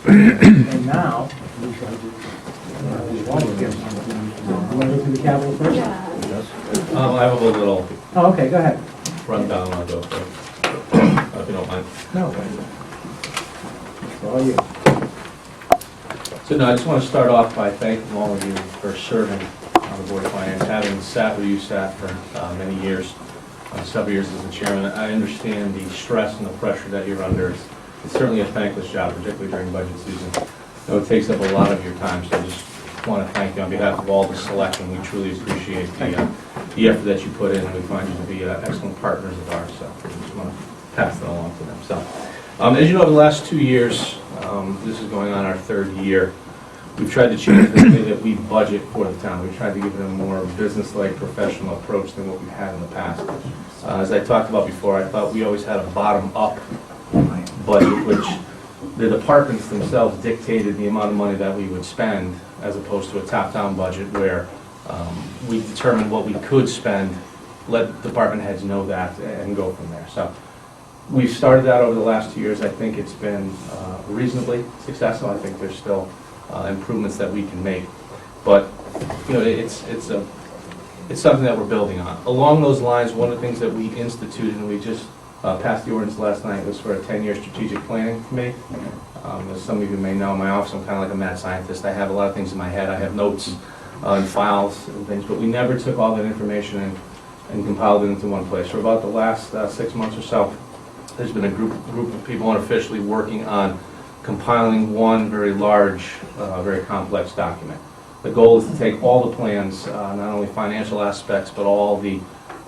And now, you want to go through the capital first? I have a little Oh, okay, go ahead. rundown I'll go through, if you don't mind. No. It's all you. So no, I just want to start off by thanking all of you for serving on the Board of Finance, having sat where you sat for many years, several years as the chairman. I understand the stress and the pressure that you're under. It's certainly a thankless job, particularly during budget season. You know, it takes up a lot of your time, so I just want to thank you on behalf of all the selectmen. We truly appreciate the effort that you put in, and we find you to be excellent partners of ours, so I just want to pass that along to them. So, as you know, over the last 2 years, this is going on our third year, we've tried to change the way that we budget for the town. We've tried to give it a more business-like, professional approach than what we've had in the past. As I talked about before, I thought we always had a bottom-up budget, which the departments themselves dictated the amount of money that we would spend, as opposed to a top-down budget where we determined what we could spend, let department heads know that, and go from there. So we've started that over the last 2 years. I think it's been reasonably successful. I think there's still improvements that we can make, but you know, it's something that we're building on. Along those lines, one of the things that we instituted, and we just passed the ordinance last night, was for a 10-year strategic planning committee. As some of you may know, in my office, I'm kind of like a mad scientist. I have a lot of things in my head. I have notes and files and things, but we never took all that information and compiled it into one place. For about the last 6 months or so, there's been a group of people unofficially working on compiling one very large, very complex document. The goal is to take all the plans, not only financial aspects, but all the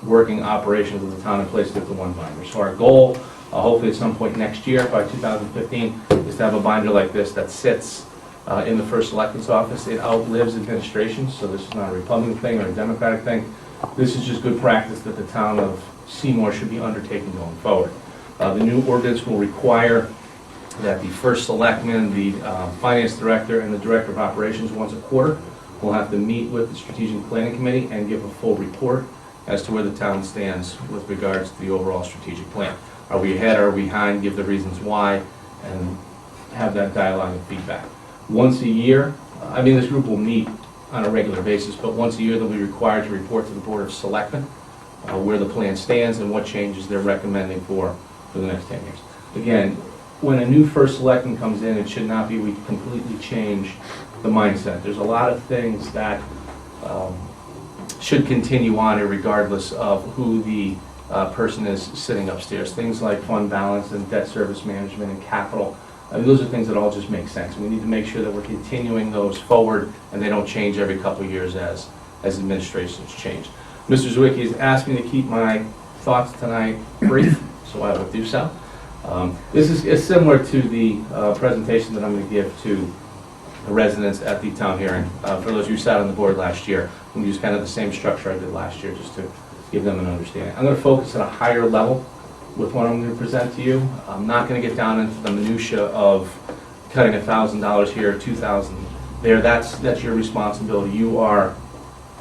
working operations of the town, and place it into one binder. So our goal, hopefully at some point next year, by 2015, is to have a binder like this that sits in the first selectman's office. It outlives administration, so this is not a Republican thing or a Democratic thing. This is just good practice that the town of Seymour should be undertaking going forward. The new ordinance will require that the first selectman, the finance director, and the director of operations once a quarter will have to meet with the strategic planning committee and give a full report as to where the town stands with regards to the overall strategic plan. Are we ahead, are we behind, give the reasons why, and have that dialogue and feedback. Once a year, I mean, this group will meet on a regular basis, but once a year they'll be required to report to the Board of Selectmen where the plan stands and what changes they're recommending for the next 10 years. Again, when a new first selectman comes in, it should not be we completely change the mindset. There's a lot of things that should continue on regardless of who the person is sitting upstairs. Things like fund balance and debt service management and capital. I mean, those are things that all just make sense. We need to make sure that we're continuing those forward and they don't change every couple of years as administrations change. Mr. Zwicky has asked me to keep my thoughts tonight brief, so I will do so. This is similar to the presentation that I'm going to give to the residents at the town hearing. For those who sat on the board last year, I'm going to use kind of the same structure I did last year just to give them an understanding. I'm going to focus at a higher level with what I'm going to present to you. I'm not going to get down into the minutia of cutting $1,000 here, $2,000 there. That's your responsibility. You are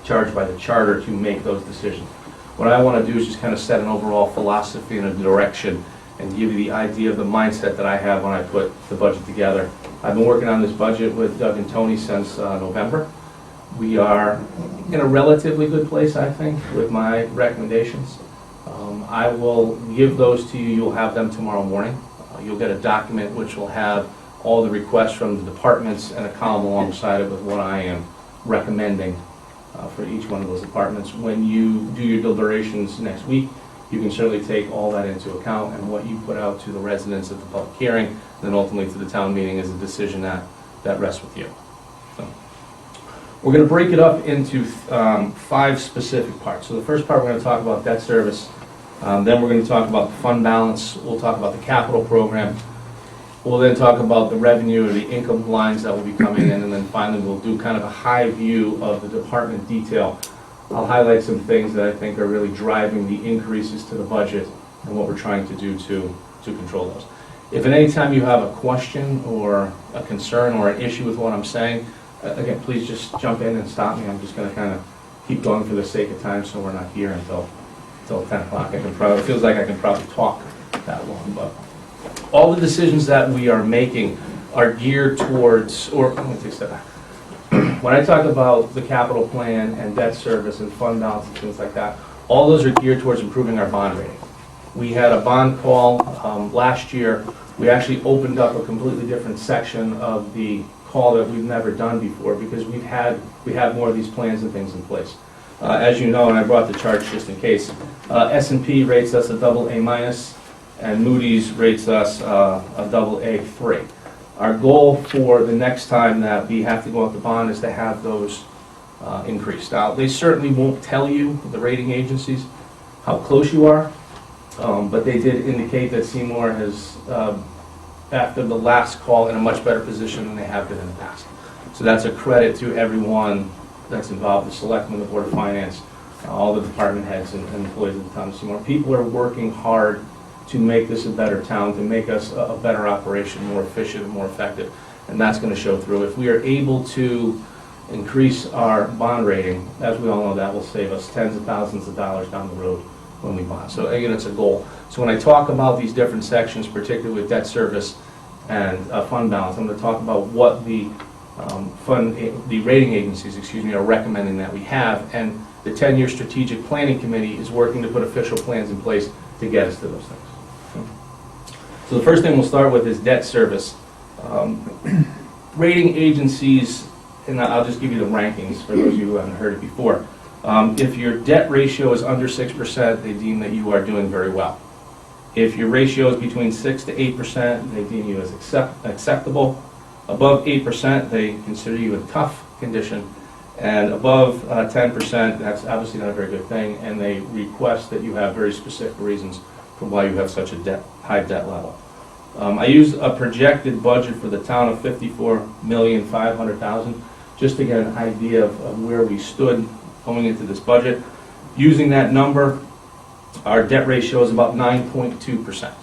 charged by the charter to make those decisions. What I want to do is just kind of set an overall philosophy and a direction and give you the idea of the mindset that I have when I put the budget together. I've been working on this budget with Doug and Tony since November. We are in a relatively good place, I think, with my recommendations. I will give those to you. You'll have them tomorrow morning. You'll get a document which will have all the requests from the departments and a column alongside it with what I am recommending for each one of those departments. When you do your deliberations next week, you can certainly take all that into account, and what you put out to the residents at the public hearing, and then ultimately to the town meeting, is a decision that rests with you. So, we're going to break it up into 5 specific parts. So the first part, we're going to talk about debt service. Then we're going to talk about the fund balance. We'll talk about the capital program. We'll then talk about the revenue or the income lines that will be coming in, and then finally we'll do kind of a high view of the department detail. I'll highlight some things that I think are really driving the increases to the budget and what we're trying to do to control those. If at any time you have a question or a concern or an issue with what I'm saying, again, please just jump in and stop me. I'm just going to kind of keep going for the sake of time, so we're not here until 10 o'clock. It feels like I can probably talk that long, but all the decisions that we are making are geared towards, or let me take a step back. When I talk about the capital plan and debt service and fund balance and things like that, all those are geared towards improving our bond rating. We had a bond call last year. We actually opened up a completely different section of the call that we've never done before because we have more of these plans and things in place. As you know, and I brought the charts just in case, S&P rates us a AA-, and Moody's rates us a AA3. Our goal for the next time that we have to go out to bond is to have those increased. Now, they certainly won't tell you, the rating agencies, how close you are, but they did indicate that Seymour has, after the last call, in a much better position than they have been in the past. So that's a credit to everyone that's involved, the Selectmen, the Board of Finance, all the department heads and employees of the town of Seymour. People are working hard to make this a better town, to make us a better operation, more efficient and more effective, and that's going to show through. If we are able to increase our bond rating, as we all know, that will save us tens of thousands of dollars down the road when we bond. So again, it's a goal. So when I talk about these different sections, particularly with debt service and fund balance, I'm going to talk about what the rating agencies, are recommending that we have, and the 10-year strategic planning committee is working to put official plans in place to get us to those things. So the first thing we'll start with is debt service. Rating agencies, and I'll just give you the rankings for those of you who haven't heard it before. If your debt ratio is under 6%, they deem that you are doing very well. If your ratio is between 6 to 8%, they deem you as acceptable. Above 8%, they consider you in tough condition. And above 10%, that's obviously not a very good thing, and they request that you have very specific reasons for why you have such a high debt level. I use a projected budget for the town of $54,500,000 just to get an idea of where we stood going into this budget. Using that number, our debt ratio is about 9.2%.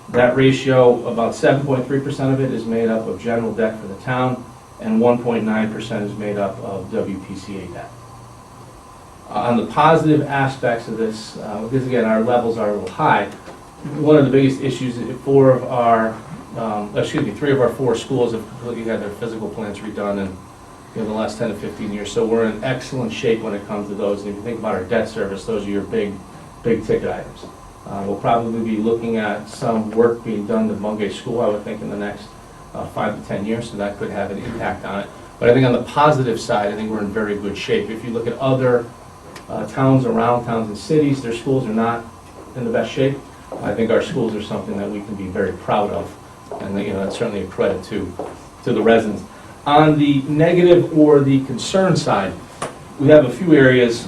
That ratio, about 7.3% of it is made up of general debt for the town, and 1.9% is made up of WPCA debt. On the positive aspects of this, because again, our levels are a little high, one of the biggest issues is 3 of our 4 schools have completely had their physical plans redone in the last 10 to 15 years. So we're in excellent shape when it comes to those. And if you think about our debt service, those are your big ticket items. We'll probably be looking at some work being done to Bungay School, I would think, in the next 5 to 10 years, so that could have an impact on it. But I think on the positive side, I think we're in very good shape. If you look at other towns around, towns and cities, their schools are not in the best shape. I think our schools are something that we can be very proud of, and that's certainly a credit to the residents. On the negative or the concern side, we have a few areas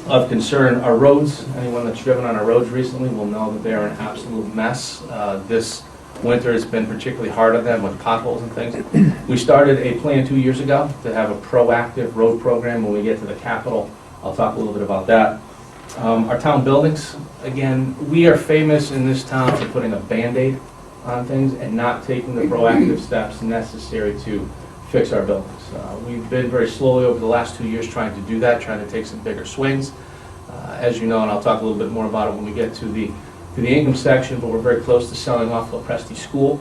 of concern. Our roads, anyone that's driven on our roads recently will know that they are an absolute mess. This winter has been particularly hard on them with potholes and things. We started a plan 2 years ago to have a proactive road program. When we get to the Capitol, I'll talk a little bit about that. Our town buildings, again, we are famous in this town for putting a Band-Aid on things and not taking the proactive steps necessary to fix our buildings. We've been very slowly over the last 2 years trying to do that, trying to take some bigger swings. As you know, and I'll talk a little bit more about it when we get to the income section, but we're very close to selling off Lopresti School.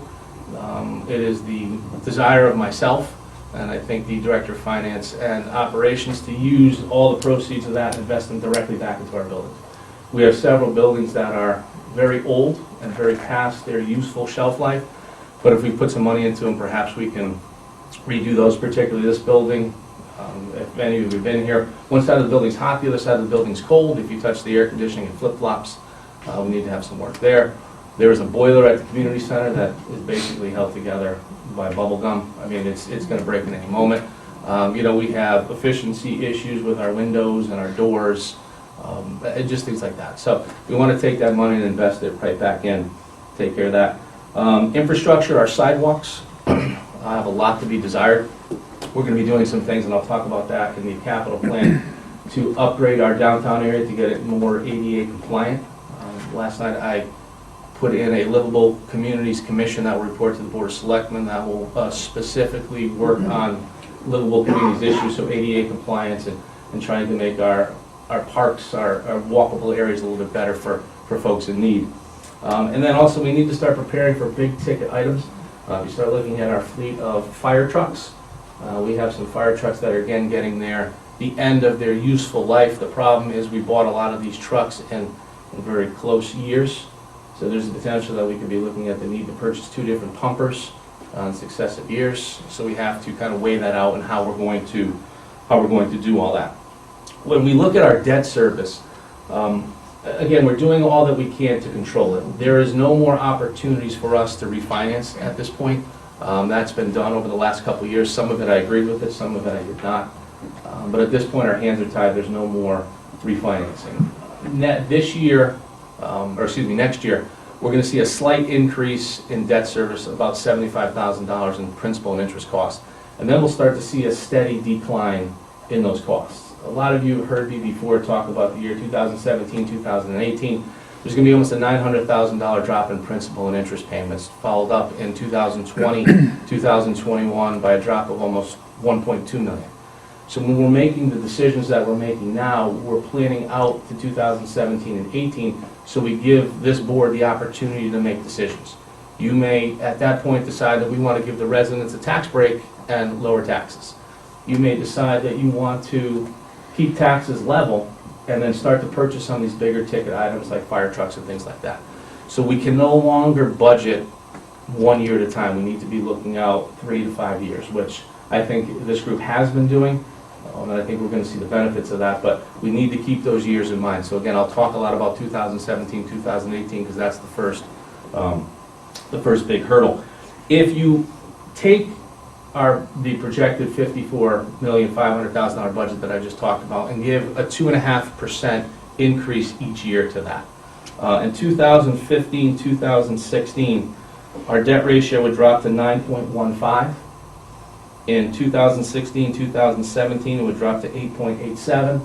It is the desire of myself, and I think the Director of Finance and Operations, to use all the proceeds of that and invest them directly back into our buildings. We have several buildings that are very old and very past their useful shelf life, but if we put some money into them, perhaps we can redo those, particularly this building. If any of you have been here, one side of the building's hot, the other side of the building's cold. If you touch the air conditioning, it flip-flops. We need to have some work there. There is a boiler at the community center that is basically held together by bubble gum. I mean, it's going to break in any moment. We have efficiency issues with our windows and our doors, and just things like that. So we want to take that money and invest it right back in, take care of that. Infrastructure, our sidewalks have a lot to be desired. We're going to be doing some things, and I'll talk about that in the capital plan, to upgrade our downtown area to get it more ADA compliant. Last night I put in a Livable Communities Commission that will report to the Board of Selectmen that will specifically work on livable communities issues, so ADA compliance and trying to make our parks, our walkable areas a little bit better for folks in need. And then also we need to start preparing for big ticket items. If you start looking at our fleet of fire trucks, we have some fire trucks that are again getting the end of their useful life. The problem is we bought a lot of these trucks in very close years, so there's a potential that we could be looking at the need to purchase 2 different pumpers in successive years. So we have to kind of weigh that out and how we're going to do all that. When we look at our debt service, again, we're doing all that we can to control it. There is no more opportunities for us to refinance at this point. That's been done over the last couple of years. Some of it I agreed with it, some of it I did not. But at this point, our hands are tied. There's no more refinancing. Next year, we're going to see a slight increase in debt service, about $75,000 in principal and interest costs. And then we'll start to see a steady decline in those costs. A lot of you have heard me before talk about the year 2017, 2018. There's going to be almost a $900,000 drop in principal and interest payments, followed up in 2020, 2021 by a drop of almost $1.2 million. So when we're making the decisions that we're making now, we're planning out to 2017 and 18, so we give this board the opportunity to make decisions. You may, at that point, decide that we want to give the residents a tax break and lower taxes. You may decide that you want to keep taxes level and then start to purchase some of these bigger ticket items like fire trucks and things like that. So we can no longer budget 1 year at a time. We need to be looking out 3 to 5 years, which I think this group has been doing. And I think we're going to see the benefits of that, but we need to keep those years in mind. So again, I'll talk a lot about 2017, 2018, because that's the first big hurdle. If you take the projected $54,500,000 budget that I just talked about and give a 2.5% increase each year to that. In 2015, 2016, our debt ratio would drop to 9.15. In 2016, 2017, it would drop to 8.87.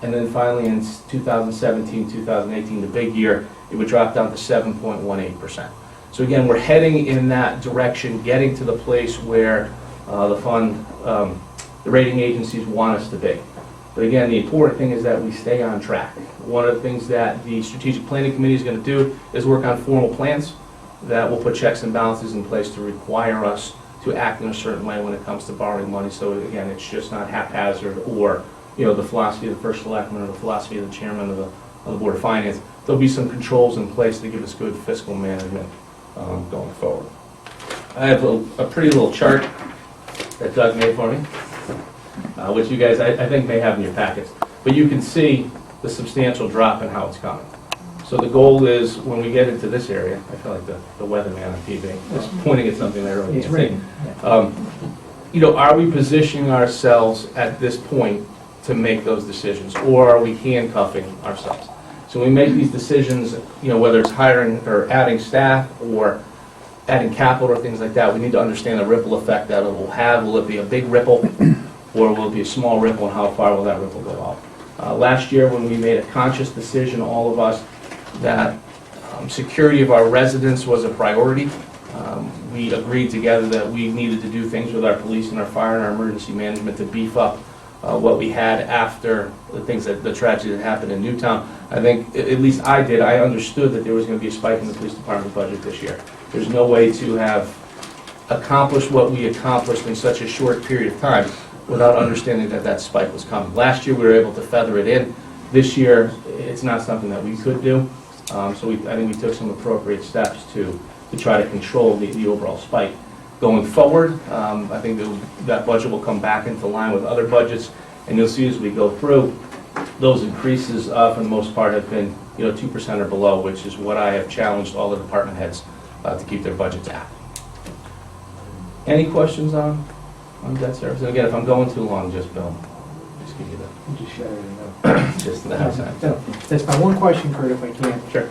And then finally in 2017, 2018, the big year, it would drop down to 7.18%. So again, we're heading in that direction, getting to the place where the rating agencies want us to be. But again, the important thing is that we stay on track. One of the things that the Strategic Planning Committee is going to do is work on formal plans that will put checks and balances in place to require us to act in a certain way when it comes to borrowing money. So again, it's just not haphazard or the philosophy of the first selectman or the philosophy of the chairman of the Board of Finance. There'll be some controls in place to give us good fiscal management going forward. I have a pretty little chart that Doug made for me, which you guys I think may have in your packets. But you can see the substantial drop in how it's coming. So the goal is, when we get into this area, I feel like the weatherman on TV, just pointing at something there. It's raining. Are we positioning ourselves at this point to make those decisions, or are we handcuffing ourselves? So when we make these decisions, whether it's hiring or adding staff or adding capital or things like that, we need to understand the ripple effect that it will have. Will it be a big ripple, or will it be a small ripple, and how far will that ripple go out? Last year, when we made a conscious decision, all of us, that security of our residents was a priority. We agreed together that we needed to do things with our police and our fire and our emergency management to beef up what we had after the tragedy that happened in Newtown. I think, at least I did, I understood that there was going to be a spike in the police department budget this year. There's no way to have accomplished what we accomplished in such a short period of time without understanding that spike was coming. Last year we were able to feather it in. This year it's not something that we could do. I think we took some appropriate steps to try to control the overall spike. Going forward, I think that budget will come back into line with other budgets, and you'll see as we go through, those increases for the most part have been 2% or below, which is what I have challenged all the department heads to keep their budgets at. Any questions on debt service? And again, if I'm going too long, just give you the. Just shut it Just the outside. That's my one question, Kurt, if I can. Sure.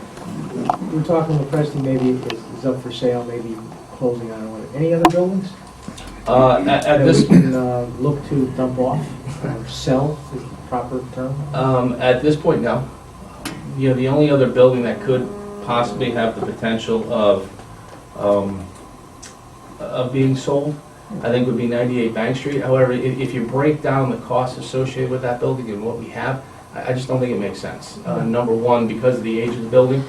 We're talking with Preston, maybe is up for sale, maybe closing on it. Any other buildings At this, we can look to dump off or sell, is the proper term? at this point, no. The only other building that could possibly have the potential of being sold, I think, would be 98 Bank Street. However, if you break down the costs associated with that building and what we have, I just don't think it makes sense. Number one, because of the age of the building,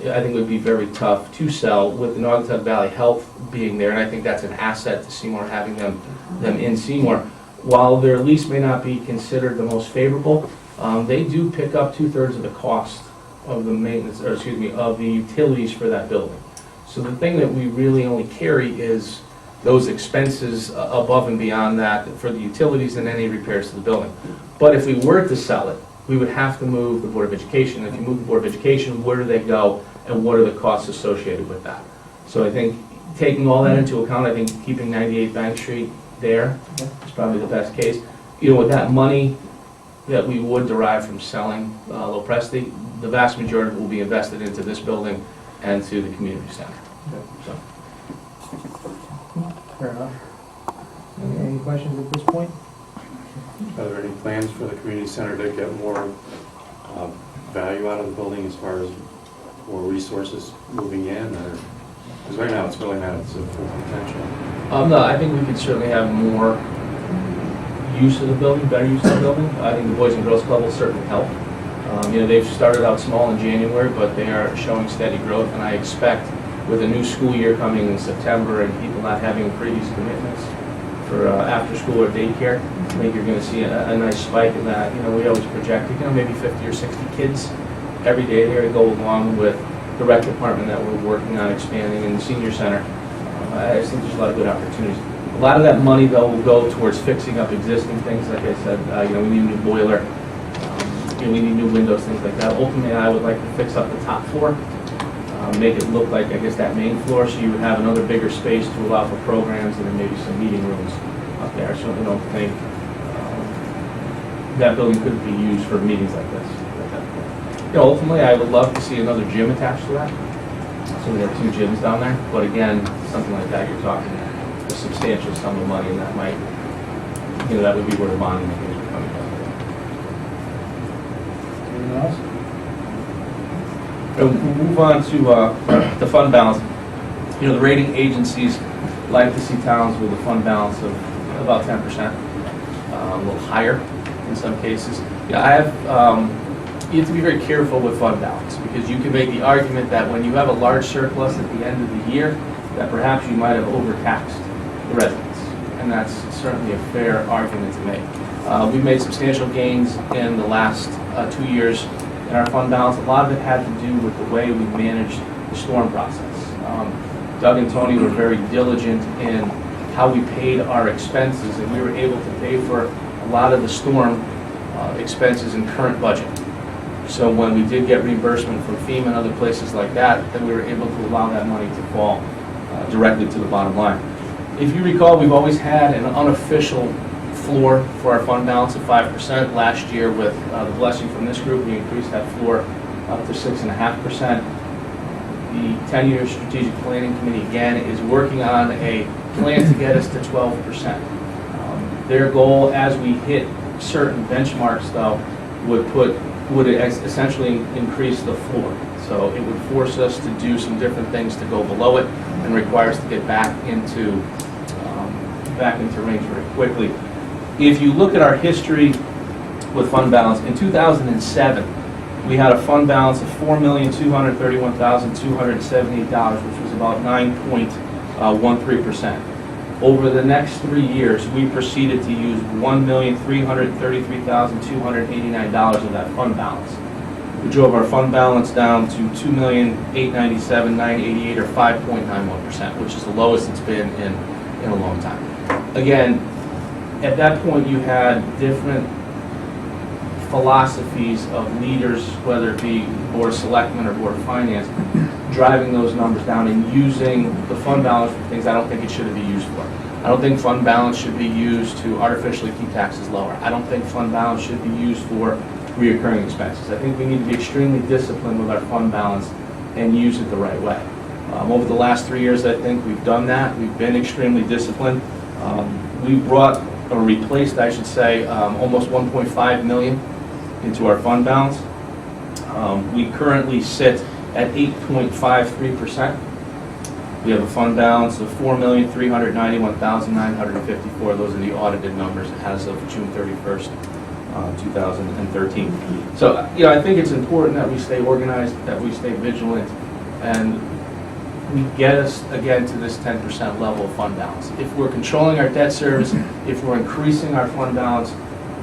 I think it would be very tough to sell with the Naugatuck Valley Health being there, and I think that's an asset to Seymour, having them in Seymour. While their lease may not be considered the most favorable, they do pick up 2/3 of the cost of the maintenance, or excuse me, of the utilities for that building. So the thing that we really only carry is those expenses above and beyond that for the utilities and any repairs to the building. But if we were to sell it, we would have to move the Board of Education. If you move the Board of Education, where do they go, and what are the costs associated with that? So I think taking all that into account, I think keeping 98 Bank Street there is probably the best case. You know, with that money that we would derive from selling Lopresti, the vast majority will be invested into this building and to the community center. So. Fair enough. Any questions at this point? Are there any plans for the community center to get more value out of the building as far as more resources moving in? Because right now it's really not its full potential. No, I think we could certainly have more use of the building, better use of the building. I think the Boys and Girls Club will certainly help. You know, they've started out small in January, but they are showing steady growth, and I expect with a new school year coming in September and people not having previous commitments for after school or daycare, I think you're going to see a nice spike in that. You know, we always projected, you know, maybe 50 or 60 kids every day there to go along with the rec department that we're working on expanding in the senior center. I just think there's a lot of good opportunities. A lot of that money, though, will go towards fixing up existing things. Like I said, you know, we need a new boiler. You know, we need new windows, things like that. Ultimately, I would like to fix up the top floor, make it look like, I guess, that main floor, so you would have another bigger space to allow for programs and then maybe some meeting rooms up there. I certainly don't think that building could be used for meetings like this. You know, ultimately, I would love to see another gym attached to that. So we have 2 gyms down there. But again, something like that, you're talking a substantial sum of money, and that might, you know, that would be where the bonding things would come from. Anything else? We'll move on to the fund balance. You know, the rating agencies like to see towns with a fund balance of about 10%, a little higher in some cases. Yeah, you have to be very careful with fund balance, because you can make the argument that when you have a large surplus at the end of the year, that perhaps you might have overtaxed the residents, and that's certainly a fair argument to make. We've made substantial gains in the last 2 years in our fund balance. A lot of it had to do with the way we managed the storm process. Doug and Tony were very diligent in how we paid our expenses, and we were able to pay for a lot of the storm expenses in current budget. So when we did get reimbursement from FEMA and other places like that, then we were able to allow that money to fall directly to the bottom line. If you recall, we've always had an unofficial floor for our fund balance of 5%. Last year, with the blessing from this group, we increased that floor up to 6.5%. The 10-year strategic planning committee, again, is working on a plan to get us to 12%. Their goal, as we hit certain benchmarks, though, would essentially increase the floor. So it would force us to do some different things to go below it, and require us to get back into range very quickly. If you look at our history with fund balance, in 2007, we had a fund balance of $4,231,278, which was about 9.13%. Over the next 3 years, we proceeded to use $1,333,289 of that fund balance. We drove our fund balance down to $2,897,988, or 5.91%, which is the lowest it's been in a long time. Again, at that point, you had different philosophies of leaders, whether it be Board of Selectmen or Board of Finance, driving those numbers down and using the fund balance for things I don't think it should be used for. I don't think fund balance should be used to artificially keep taxes lower. I don't think fund balance should be used for reoccurring expenses. I think we need to be extremely disciplined with our fund balance and use it the right way. Over the last 3 years, I think we've done that. We've been extremely disciplined. We brought, or replaced, I should say, almost $1.5 million into our fund balance. We currently sit at 8.53%. We have a fund balance of $4,391,954. Those are the audited numbers as of June 31st, 2013. So, you know, I think it's important that we stay organized, that we stay vigilant, and we get us, again, to this 10% level of fund balance. If we're controlling our debt service, if we're increasing our fund balance,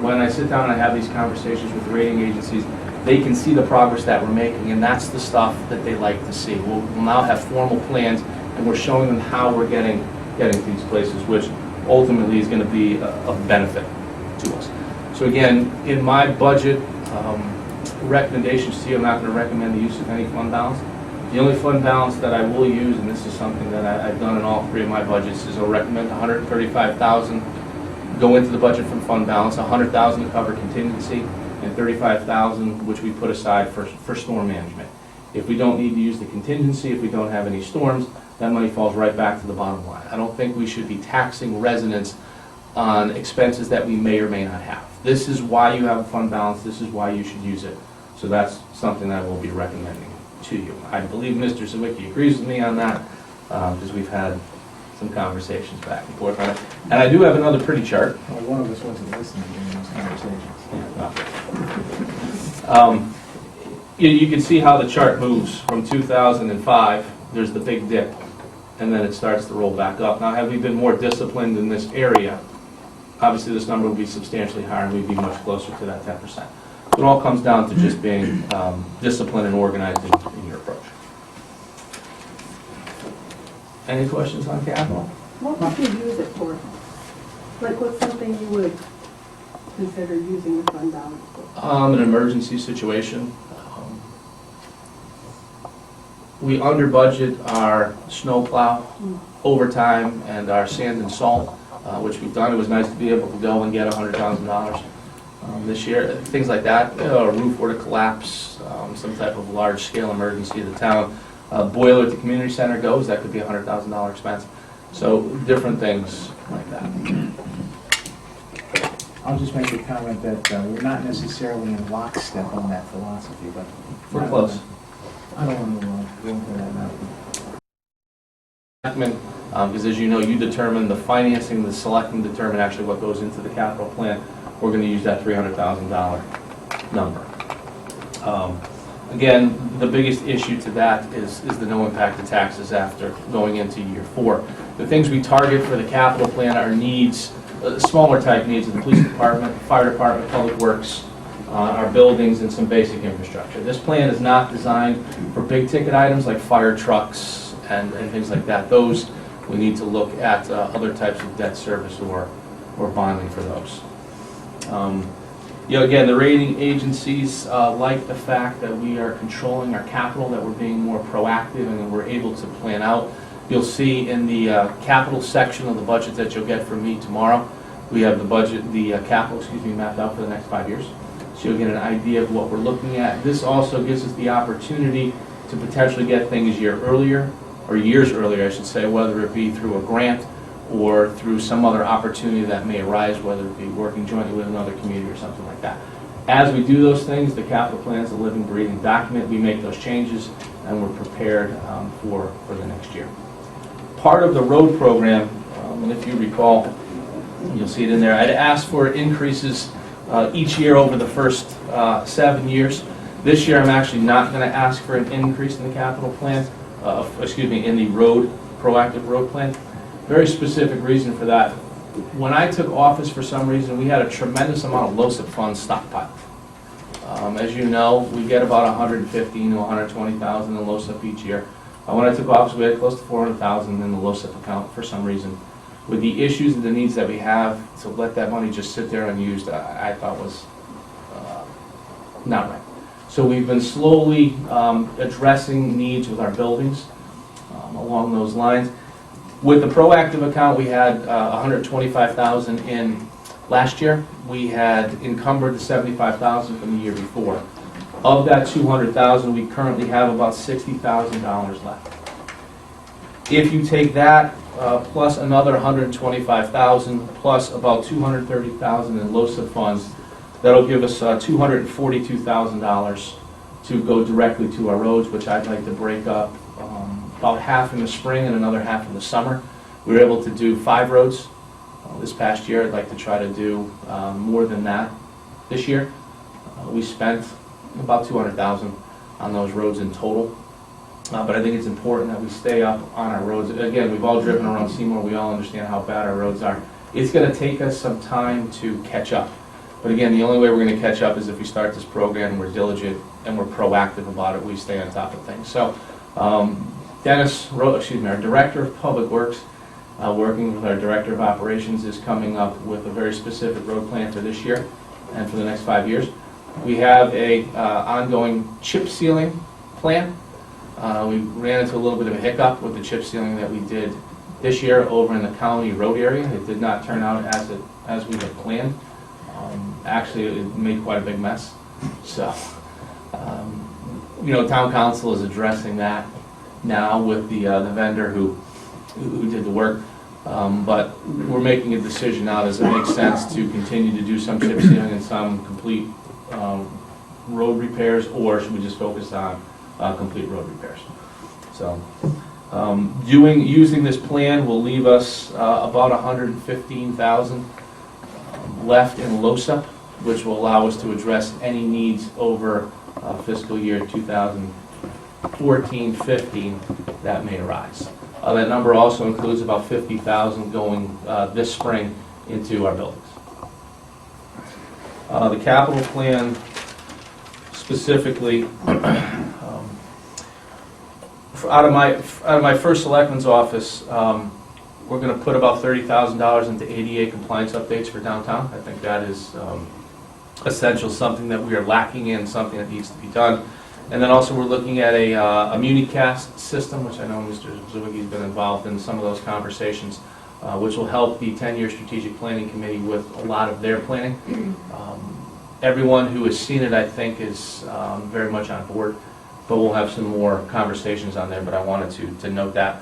when I sit down and I have these conversations with the rating agencies, they can see the progress that we're making, and that's the stuff that they like to see. We'll now have formal plans, and we're showing them how we're getting to these places, which ultimately is going to be of benefit to us. So again, in my budget recommendations to you, I'm not going to recommend the use of any fund balance. The only fund balance that I will use, and this is something that I've done in all three of my budgets, is I'll recommend $135,000 go into the budget from fund balance, $100,000 to cover contingency, and $35,000 which we put aside for storm management. If we don't need to use the contingency, if we don't have any storms, that money falls right back to the bottom line. I don't think we should be taxing residents on expenses that we may or may not have. This is why you have a fund balance, this is why you should use it. So that's something that I will be recommending to you. I believe Mr. Sawicki agrees with me on that, because we've had some conversations back and forth on it. And I do have another pretty chart. Well, one of us wasn't listening during those conversations. You can see how the chart moves from 2005. There's the big dip, and then it starts to roll back up. Now, had we been more disciplined in this area, obviously this number would be substantially higher, and we'd be much closer to that 10%. It all comes down to just being disciplined and organized in your approach. Any questions on capital? What would you use it for? Like, what's something you would consider using the fund balance for? An emergency situation. We under budget our snow plow, overtime, and our sand and salt, which we've done. It was nice to be able to go and get $100,000 this year. Things like that. A roof were to collapse, some type of large-scale emergency of the town. Boiler at the community center goes, that could be a $100,000 expense. So different things like that. I'll just make a comment that we're not necessarily in lockstep on that philosophy, but We're close. I don't want to go into that now. Because as you know, you determine the financing, the selectmen determine actually what goes into the capital plan. We're going to use that $300,000 number. Again, the biggest issue to that is the no impact of taxes after going into year 4. The things we target for the capital plan are needs, smaller type needs of the police department, fire department, public works, our buildings, and some basic infrastructure. This plan is not designed for big ticket items like fire trucks and things like that. Those, we need to look at other types of debt service or bonding for those. Again, the rating agencies like the fact that we are controlling our capital, that we're being more proactive, and we're able to plan out. You'll see in the capital section of the budget that you'll get from me tomorrow, we have the budget, capital, mapped out for the next 5 years. So you'll get an idea of what we're looking at. This also gives us the opportunity to potentially get things years earlier, I should say, whether it be through a grant or through some other opportunity that may arise, whether it be working jointly with another community or something like that. As we do those things, the capital plan is a living, breathing document. We make those changes, and we're prepared for the next year. Part of the road program, and if you recall, you'll see it in there, I'd asked for increases each year over the first 7 years. This year, I'm actually not going to ask for an increase in the capital plan, in the proactive road plan. Very specific reason for that. When I took office, for some reason, we had a tremendous amount of LoSiP funds stockpiled. As you know, we get about 115 to 120,000 in LoSiP each year. When I took office, we had close to 400,000 in the LoSiP account for some reason. With the issues and the needs that we have, to let that money just sit there unused, I thought was not right. So we've been slowly addressing needs with our buildings along those lines. With the proactive account, we had 125,000 in last year. We had encumbered the 75,000 from the year before. Of that 200,000, we currently have about $60,000 left. If you take that plus another 125,000 plus about 230,000 in LoSiP funds, that'll give us $242,000 to go directly to our roads, which I'd like to break up about half in the spring and another half in the summer. We were able to do 5 roads this past year. I'd like to try to do more than that this year. We spent about $200,000 on those roads in total. But I think it's important that we stay up on our roads. Again, we've all driven around Seymour, we all understand how bad our roads are. It's gonna take us some time to catch up. But again, the only way we're gonna catch up is if we start this program, we're diligent, and we're proactive about it, we stay on top of things. So, Dennis, our Director of Public Works, working with our Director of Operations, is coming up with a very specific road plan for this year and for the next 5 years. We have a ongoing chip sealing plan. We ran into a little bit of a hiccup with the chip sealing that we did this year over in the county road area. It did not turn out as we had planned. Actually, it made quite a big mess. So, town council is addressing that now with the vendor who did the work. But we're making a decision now, does it make sense to continue to do some chip sealing and some complete road repairs, or should we just focus on complete road repairs? So, using this plan will leave us about $115,000 left in LoSAP, which will allow us to address any needs over fiscal year 2014-15 that may arise. That number also includes about $50,000 going this spring into our buildings. The capital plan specifically, out of my first selectman's office, we're going to put about $30,000 into ADA compliance updates for downtown. I think that is essential, something that we are lacking in, something that needs to be done. And then also we're looking at a MuniCast system, which I know Mr. Zwickey's been involved in some of those conversations, which will help the 10-year strategic planning committee with a lot of their planning. Everyone who has seen it, I think, is very much on board, but we'll have some more conversations on there, but I wanted to note that.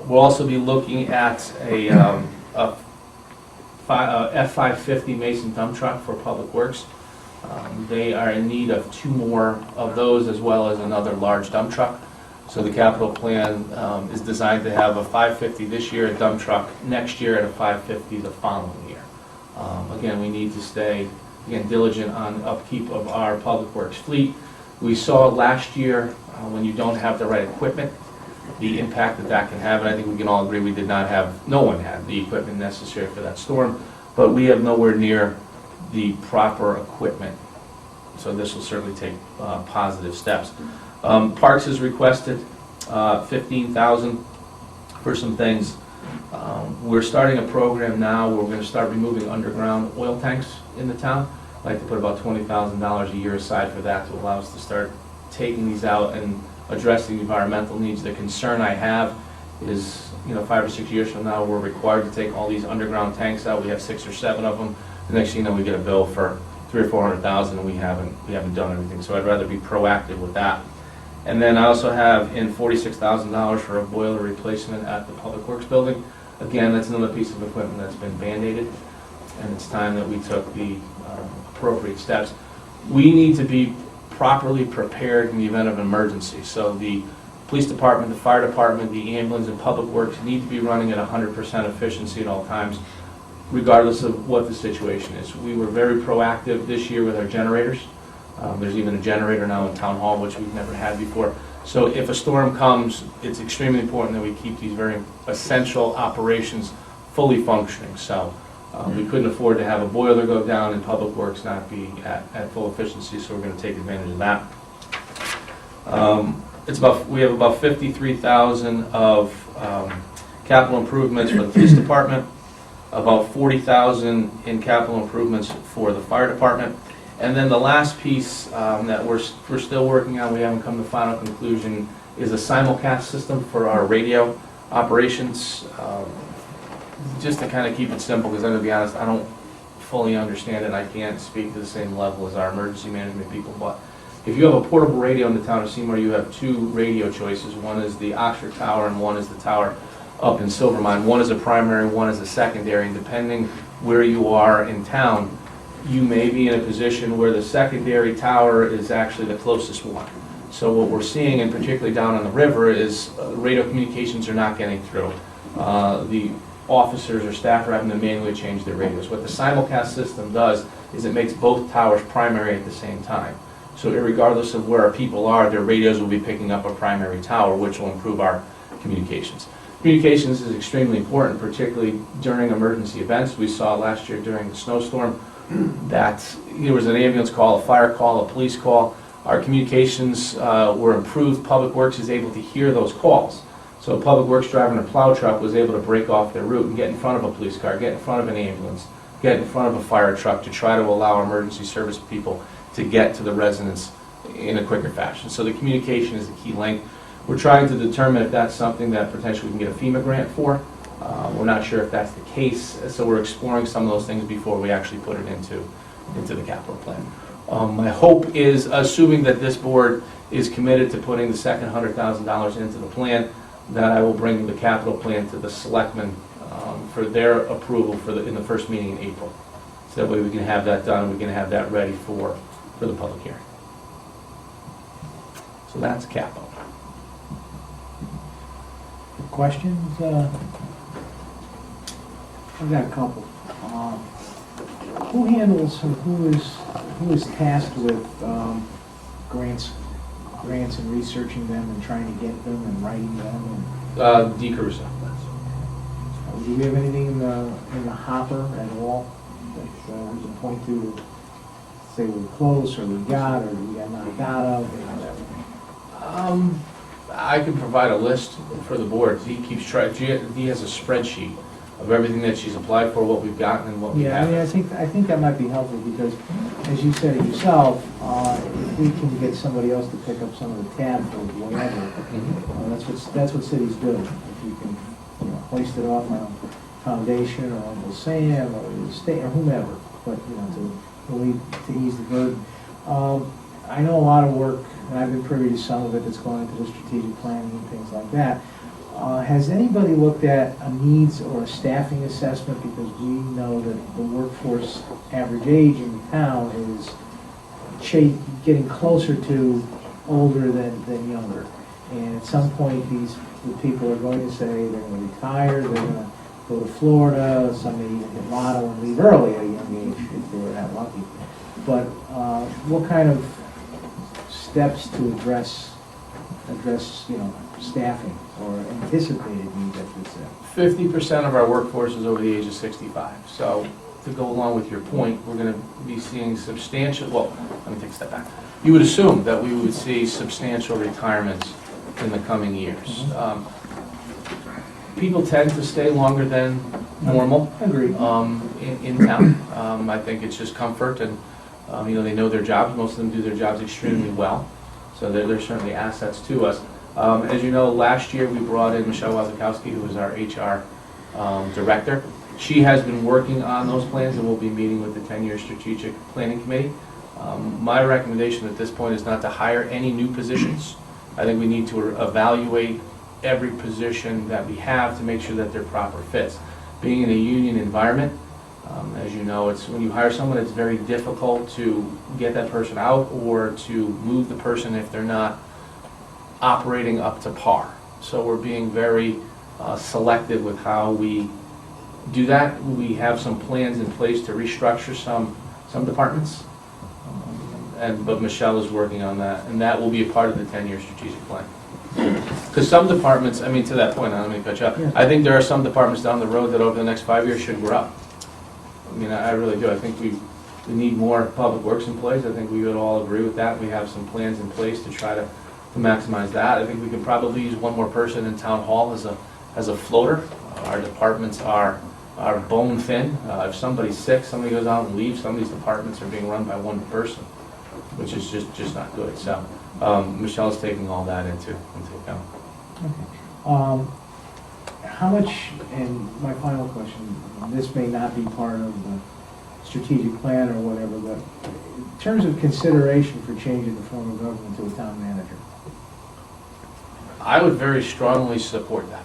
We'll also be looking at a F550 Mason dump truck for Public Works. They are in need of 2 more of those, as well as another large dump truck. So the capital plan is designed to have a 550 this year, a dump truck next year, and a 550 the following year. Again, we need to stay diligent on upkeep of our Public Works fleet. We saw last year when you don't have the right equipment, the impact that can have, and I think we can all agree no one had the equipment necessary for that storm, but we have nowhere near the proper equipment. So this will certainly take positive steps. Parks has requested $15,000 for some things. We're starting a program now where we're going to start removing underground oil tanks in the town. I'd like to put about $20,000 a year aside for that to allow us to start taking these out and addressing environmental needs. The concern I have is, 5 or 6 years from now, we're required to take all these underground tanks out. We have 6 or 7 of them. The next thing you know, we get a bill for $300,000 or $400,000, and we haven't done anything. So I'd rather be proactive with that. And then I also have in $46,000 for a boiler replacement at the Public Works building. Again, that's another piece of equipment that's been band-aided, and it's time that we took the appropriate steps. We need to be properly prepared in the event of an emergency. So the police department, the fire department, the ambulance, and Public Works need to be running at 100% efficiency at all times, regardless of what the situation is. We were very proactive this year with our generators. There's even a generator now in Town Hall, which we've never had before. So if a storm comes, it's extremely important that we keep these very essential operations fully functioning. So we couldn't afford to have a boiler go down and Public Works not be at full efficiency, so we're going to take advantage of that. We have about $53,000 of capital improvements for the police department, about $40,000 in capital improvements for the fire department. And then the last piece that we're still working on, we haven't come to final conclusion, is a simulcast system for our radio operations. Just to kind of keep it simple, because I'm going to be honest, I don't fully understand it. I can't speak to the same level as our emergency management people. But if you have a portable radio in the town of Seymour, you have 2 radio choices. One is the Oxford Tower, and one is the tower up in Silvermine. One is a primary, one is a secondary, and depending where you are in town, you may be in a position where the secondary tower is actually the closest one. So what we're seeing, and particularly down on the river, is radio communications are not getting through. The officers or staff are having to manually change their radios. What the simulcast system does is it makes both towers primary at the same time. So irregardless of where our people are, their radios will be picking up a primary tower, which will improve our communications. Communications is extremely important, particularly during emergency events. We saw last year during the snowstorm that there was an ambulance call, a fire call, a police call. Our communications were improved. Public Works is able to hear those calls. So a Public Works driver in a plow truck was able to break off their route and get in front of a police car, get in front of an ambulance, get in front of a fire truck to try to allow emergency service people to get to the residents in a quicker fashion. So the communication is the key link. We're trying to determine if that's something that potentially we can get a FEMA grant for. We're not sure if that's the case, so we're exploring some of those things before we actually put it into the capital plan. My hope is, assuming that this board is committed to putting the second $100,000 into the plan, that I will bring the capital plan to the selectmen for their approval in the first meeting in April. So that way we can have that done, and we can have that ready for the public hearing. So that's capital. Questions? I've got a couple. Who handles, who is tasked with grants and researching them and trying to get them and writing them? D. Caruso. Do we have anything in the hopper at all that we can point to say we're close, or we got, or we got knocked out of, or whatever? I can provide a list for the board. Dee keeps track. Dee has a spreadsheet of everything that she's applied for, what we've gotten, and what we Yeah, I haven't. mean, I think that might be helpful, because, as you said it yourself, if we can get somebody else to pick up some of the tab for whatever, that's what cities do. If you can, hoist it off on a foundation, or Uncle Sam, or the state, or whomever, but, to ease the burden. I know a lot of work, and I've been privy to some of it that's going into the strategic planning and things like that. Has anybody looked at a needs or a staffing assessment? Because we know that the workforce average age in the town is getting closer to older than younger. And at some point, the people are going to say they're going to retire, they're going to go to Florida, some may even hit lotto and leave early at a young age if they were that lucky. But what kind of steps to address staffing or anticipated needs, I should say? 50% of our workforce is over the age of 65. So to go along with your point, we're going to be seeing substantial, well, let me take a step back. You would assume that we would see substantial retirements in the coming years. People tend to stay longer than normal. Agreed. In town. I think it's just comfort, and they know their jobs. Most of them do their jobs extremely well. So they're certainly assets to us. As you know, last year we brought in Michelle Wazakowski, who is our HR director. She has been working on those plans, and we'll be meeting with the 10-year strategic planning committee. My recommendation at this point is not to hire any new positions. I think we need to evaluate every position that we have to make sure that they're proper fits. Being in a union environment, as you know, it's when you hire someone, it's very difficult to get that person out or to move the person if they're not operating up to par. So we're being very selective with how we do that. We have some plans in place to restructure some departments, but Michelle is working on that, and that will be a part of the 10-year strategic plan. Because some departments, to that point, let me cut you off. Yeah. I think there are some departments down the road that over the next 5 years should grow. I really do. I think we need more public works in place. I think we would all agree with that. We have some plans in place to try to maximize that. I think we could probably use one more person in town hall as a floater. Our departments are bone thin. If somebody's sick, somebody goes out and leaves, some of these departments are being run by one person, which is just not good. So Michelle's taking all that into account. Okay. How much, and my final question, this may not be part of the strategic plan or whatever, but in terms of consideration for changing the form of government to a town manager? I would very strongly support that,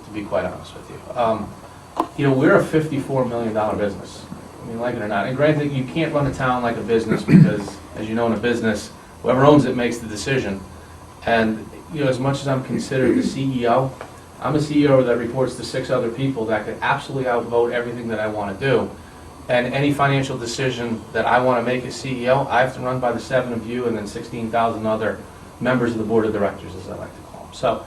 to be quite honest with you. We're a $54 million business. Like it or not. And granted, you can't run a town like a business because, as you know, in a business, whoever owns it makes the decision. And, as much as I'm considered the CEO, I'm a CEO that reports to 6 other people that could absolutely outvote everything that I want to do. And any financial decision that I want to make as CEO, I have to run by the 7 of you and then 16,000 other members of the board of directors, as I like to call them. So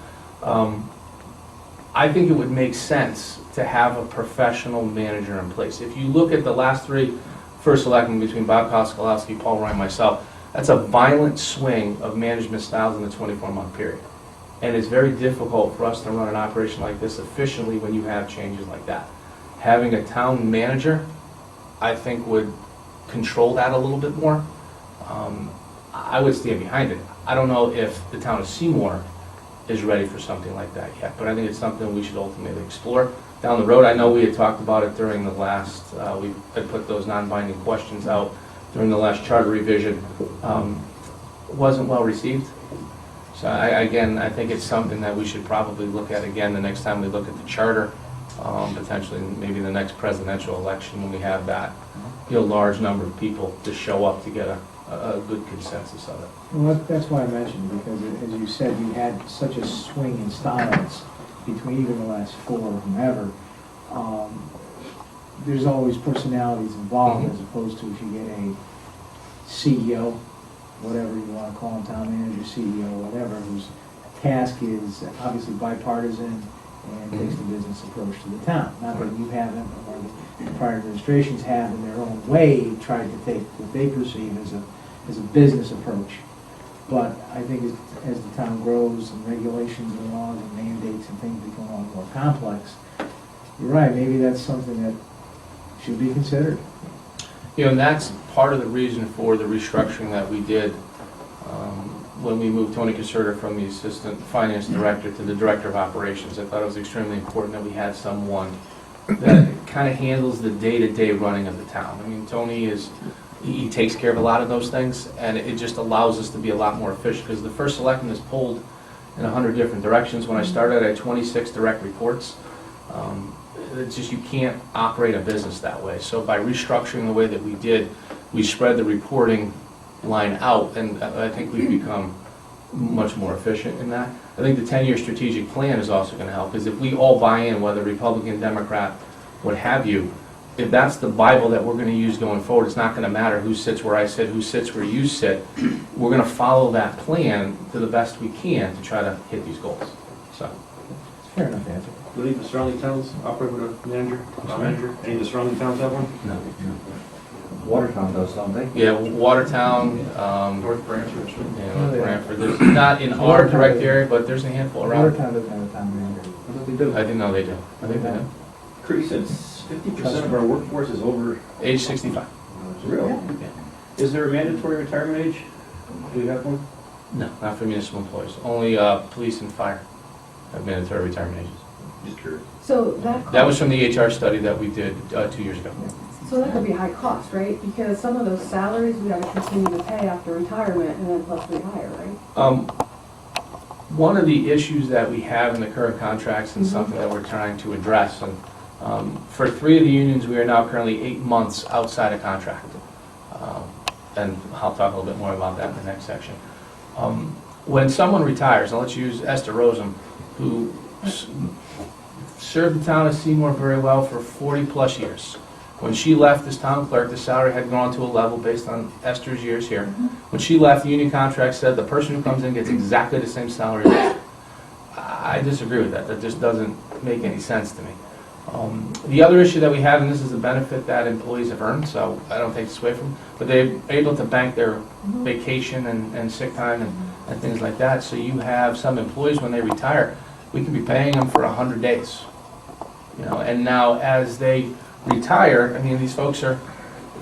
I think it would make sense to have a professional manager in place. If you look at the last 3 first selectmen between Bob Koskolowski, Paul Roy, and myself, that's a violent swing of management styles in a 24-month period. And it's very difficult for us to run an operation like this efficiently when you have changes like that. Having a town manager, I think, would control that a little bit more. I would stand behind it. I don't know if the town of Seymour is ready for something like that yet, but I think it's something we should ultimately explore down the road. I know we had talked about it during the last, we had put those non-binding questions out during the last charter revision. Wasn't well received. So again, I think it's something that we should probably look at again the next time we look at the charter, potentially maybe the next presidential election when we have that, large number of people to show up to get a good consensus of it. Well, that's why I mentioned, because as you said, you had such a swing in styles between even the last 4 or whomever. There's always personalities involved, as opposed to if you get a CEO, whatever you want to call him, town manager, CEO, whatever, whose task is obviously bipartisan and takes the business approach to the town. Not that you haven't, or the prior administrations have in their own way tried to take what they perceive as a business approach. But I think as the town grows and regulations and laws and mandates and things become a lot more complex, you're right, maybe that's something that should be considered. And that's part of the reason for the restructuring that we did when we moved Tony Caserta from the Assistant Finance Director to the Director of Operations. I thought it was extremely important that we had someone that kind of handles the day-to-day running of the town. I mean, Tony he takes care of a lot of those things, and it just allows us to be a lot more efficient, because the first selectman is pulled in 100 different directions. When I started, I had 26 direct reports. It's just, you can't operate a business that way. So by restructuring the way that we did, we spread the reporting line out, and I think we've become much more efficient in that. I think the 10-year strategic plan is also going to help, because if we all buy in, whether Republican, Democrat, what have you, if that's the Bible that we're going to use going forward, it's not going to matter who sits where I sit, who sits where you sit. We're going to follow that plan to the best we can to try to hit these goals. So, Fair enough answer. Do any of the surrounding towns operate with a manager? Any of the surrounding towns have one? no. Watertown does, don't they? Yeah, Watertown, North Branford. Brantford. There's not in our direct area, but there's a handful around. Watertown doesn't have a town manager. I thought they do. I didn't know they do. I think they do. Kurt, you said 50% of our workforce is over, Age 65. really? Yeah. Is there a mandatory retirement age? Do we have one? No, not for municipal employees. Only police and fire have mandatory retirement ages. Just curious. So That was from the HR study that we did 2 years ago. So that could be high cost, right? Because some of those salaries we have to continue to pay after retirement and then plus rehire, right? One of the issues that we have in the current contracts and something that we're trying to address, and for 3 of the unions, we are now currently 8 months outside of contract. And I'll talk a little bit more about that in the next section. When someone retires, and let's use Esther Rosen, who served the town of Seymour very well for 40 plus years. When she left as town clerk, the salary had gone to a level based on Esther's years here. When she left, the union contract said the person who comes in gets exactly the same salary as Esther. I disagree with that. That just doesn't make any sense to me. The other issue that we have, and this is a benefit that employees have earned, so I don't take this away from them, but they're able to bank their vacation and sick time and things like that. So you have some employees, when they retire, we can be paying them for 100 days. And now as they retire, I mean, these folks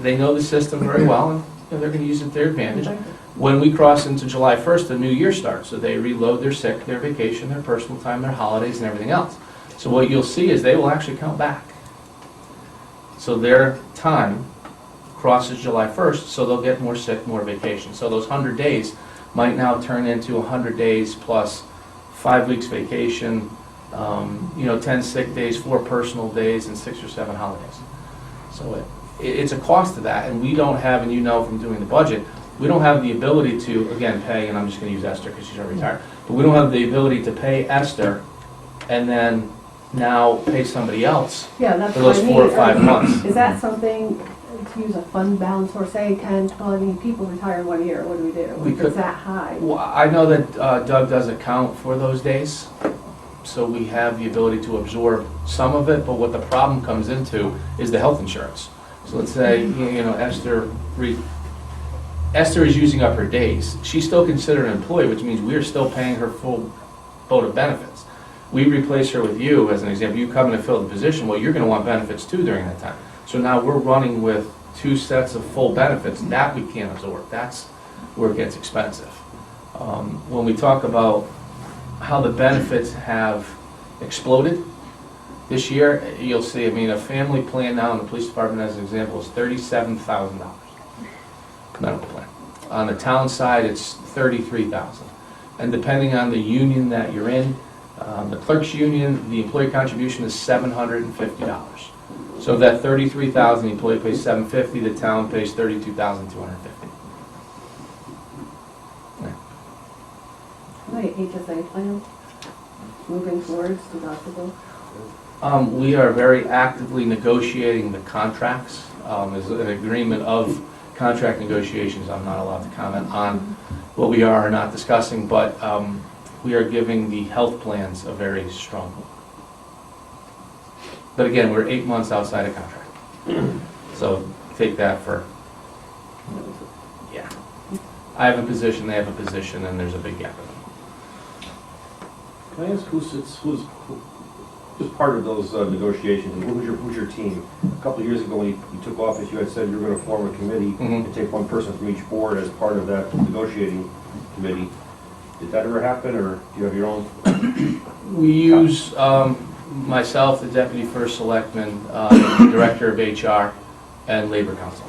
they know the system very well, and they're going to use it to their advantage. When we cross into July 1st, the new year starts, so they reload their sick, their vacation, their personal time, their holidays, and everything else. So what you'll see is they will actually count back. So their time crosses July 1st, so they'll get more sick, more vacation. So those 100 days might now turn into 100 days plus 5 weeks vacation, 10 sick days, 4 personal days, and 6 or 7 holidays. So it's a cost to that, and we don't have, and from doing the budget, we don't have the ability to, again, pay, and I'm just going to use Esther because she's already retired, but we don't have the ability to pay Esther and then now pay somebody else Yeah, that's for what those I mean. 4 or 5 months. Is that something to use a fund balance for, say 10, 20 people retire in 1 year, what do we do? We If could- it's that high? Well, I know that Doug does account for those days, so we have the ability to absorb some of it, but what the problem comes into is the health insurance. So let's say, you know, Esther is using up her days. She's still considered an employee, which means we're still paying her full boat of benefits. We replace her with you, as an example, you come in and fill the position, well, you're gonna want benefits too during that time. So now we're running with 2 sets of full benefits, that we can't absorb, that's where it gets expensive. When we talk about how the benefits have exploded this year, you'll see, I mean, a family plan now in the police department, as an example, is $37,000. Medical plan. On the town side, it's $33,000. And depending on the union that you're in, the clerk's union, the employee contribution is $750. So of that $33,000, the employee pays $750, the town pays $32,250. Like HSA plan, moving towards deductible? We are very actively negotiating the contracts. There's an agreement of contract negotiations. I'm not allowed to comment on what we are or not discussing, but we are giving the health plans a very strong look. But again, we're 8 months outside of contract. So take that for, yeah. I have a position, they have a position, and there's a big gap. Can I ask who's part of those negotiations? Who's your team? A couple of years ago, when you took office, you had said you were going to form a committee and take one person from each board as part of that negotiating committee. Did that ever happen, or do you have your own? We use myself, the Deputy First Selectman, the Director of HR, and Labor Council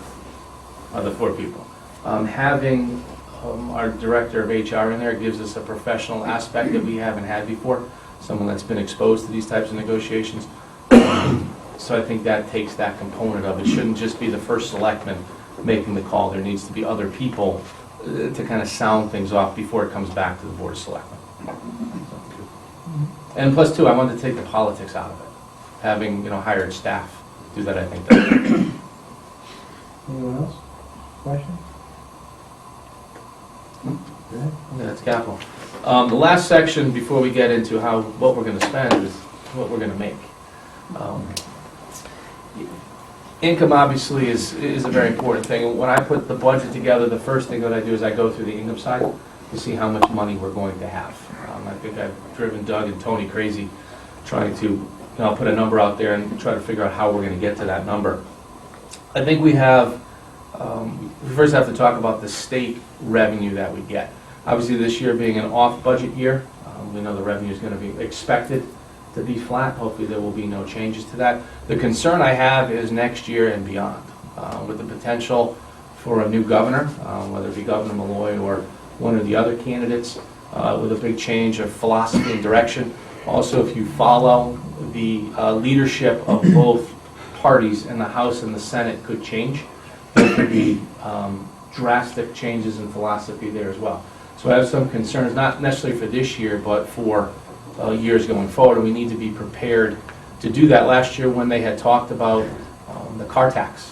are the 4 people. Having our Director of HR in there gives us a professional aspect that we haven't had before, someone that's been exposed to these types of negotiations. So I think that takes that component of it. It shouldn't just be the First Selectman making the call. There needs to be other people to kind of sound things off before it comes back to the Board of Selectmen. And plus, too, I wanted to take the politics out of it. Having, you know, hired staff do that, I think that. Anyone else? Question? Go ahead. Yeah, that's capital. The last section before we get into what we're going to spend is what we're going to make. Income obviously is a very important thing. When I put the budget together, the first thing that I do is I go through the income side to see how much money we're going to have. I think I've driven Doug and Tony crazy trying to put a number out there and try to figure out how we're going to get to that number. I think we have, we first have to talk about the state revenue that we get. Obviously this year being an off-budget year, we know the revenue is going to be expected to be flat. Hopefully there will be no changes to that. The concern I have is next year and beyond, with the potential for a new governor, whether it be Governor Malloy or one of the other candidates, with a big change of philosophy and direction. Also, if you follow the leadership of both parties in the House and the Senate could change. There could be drastic changes in philosophy there as well. So I have some concerns, not necessarily for this year, but for years going forward, and we need to be prepared to do that. Last year when they had talked about the car tax,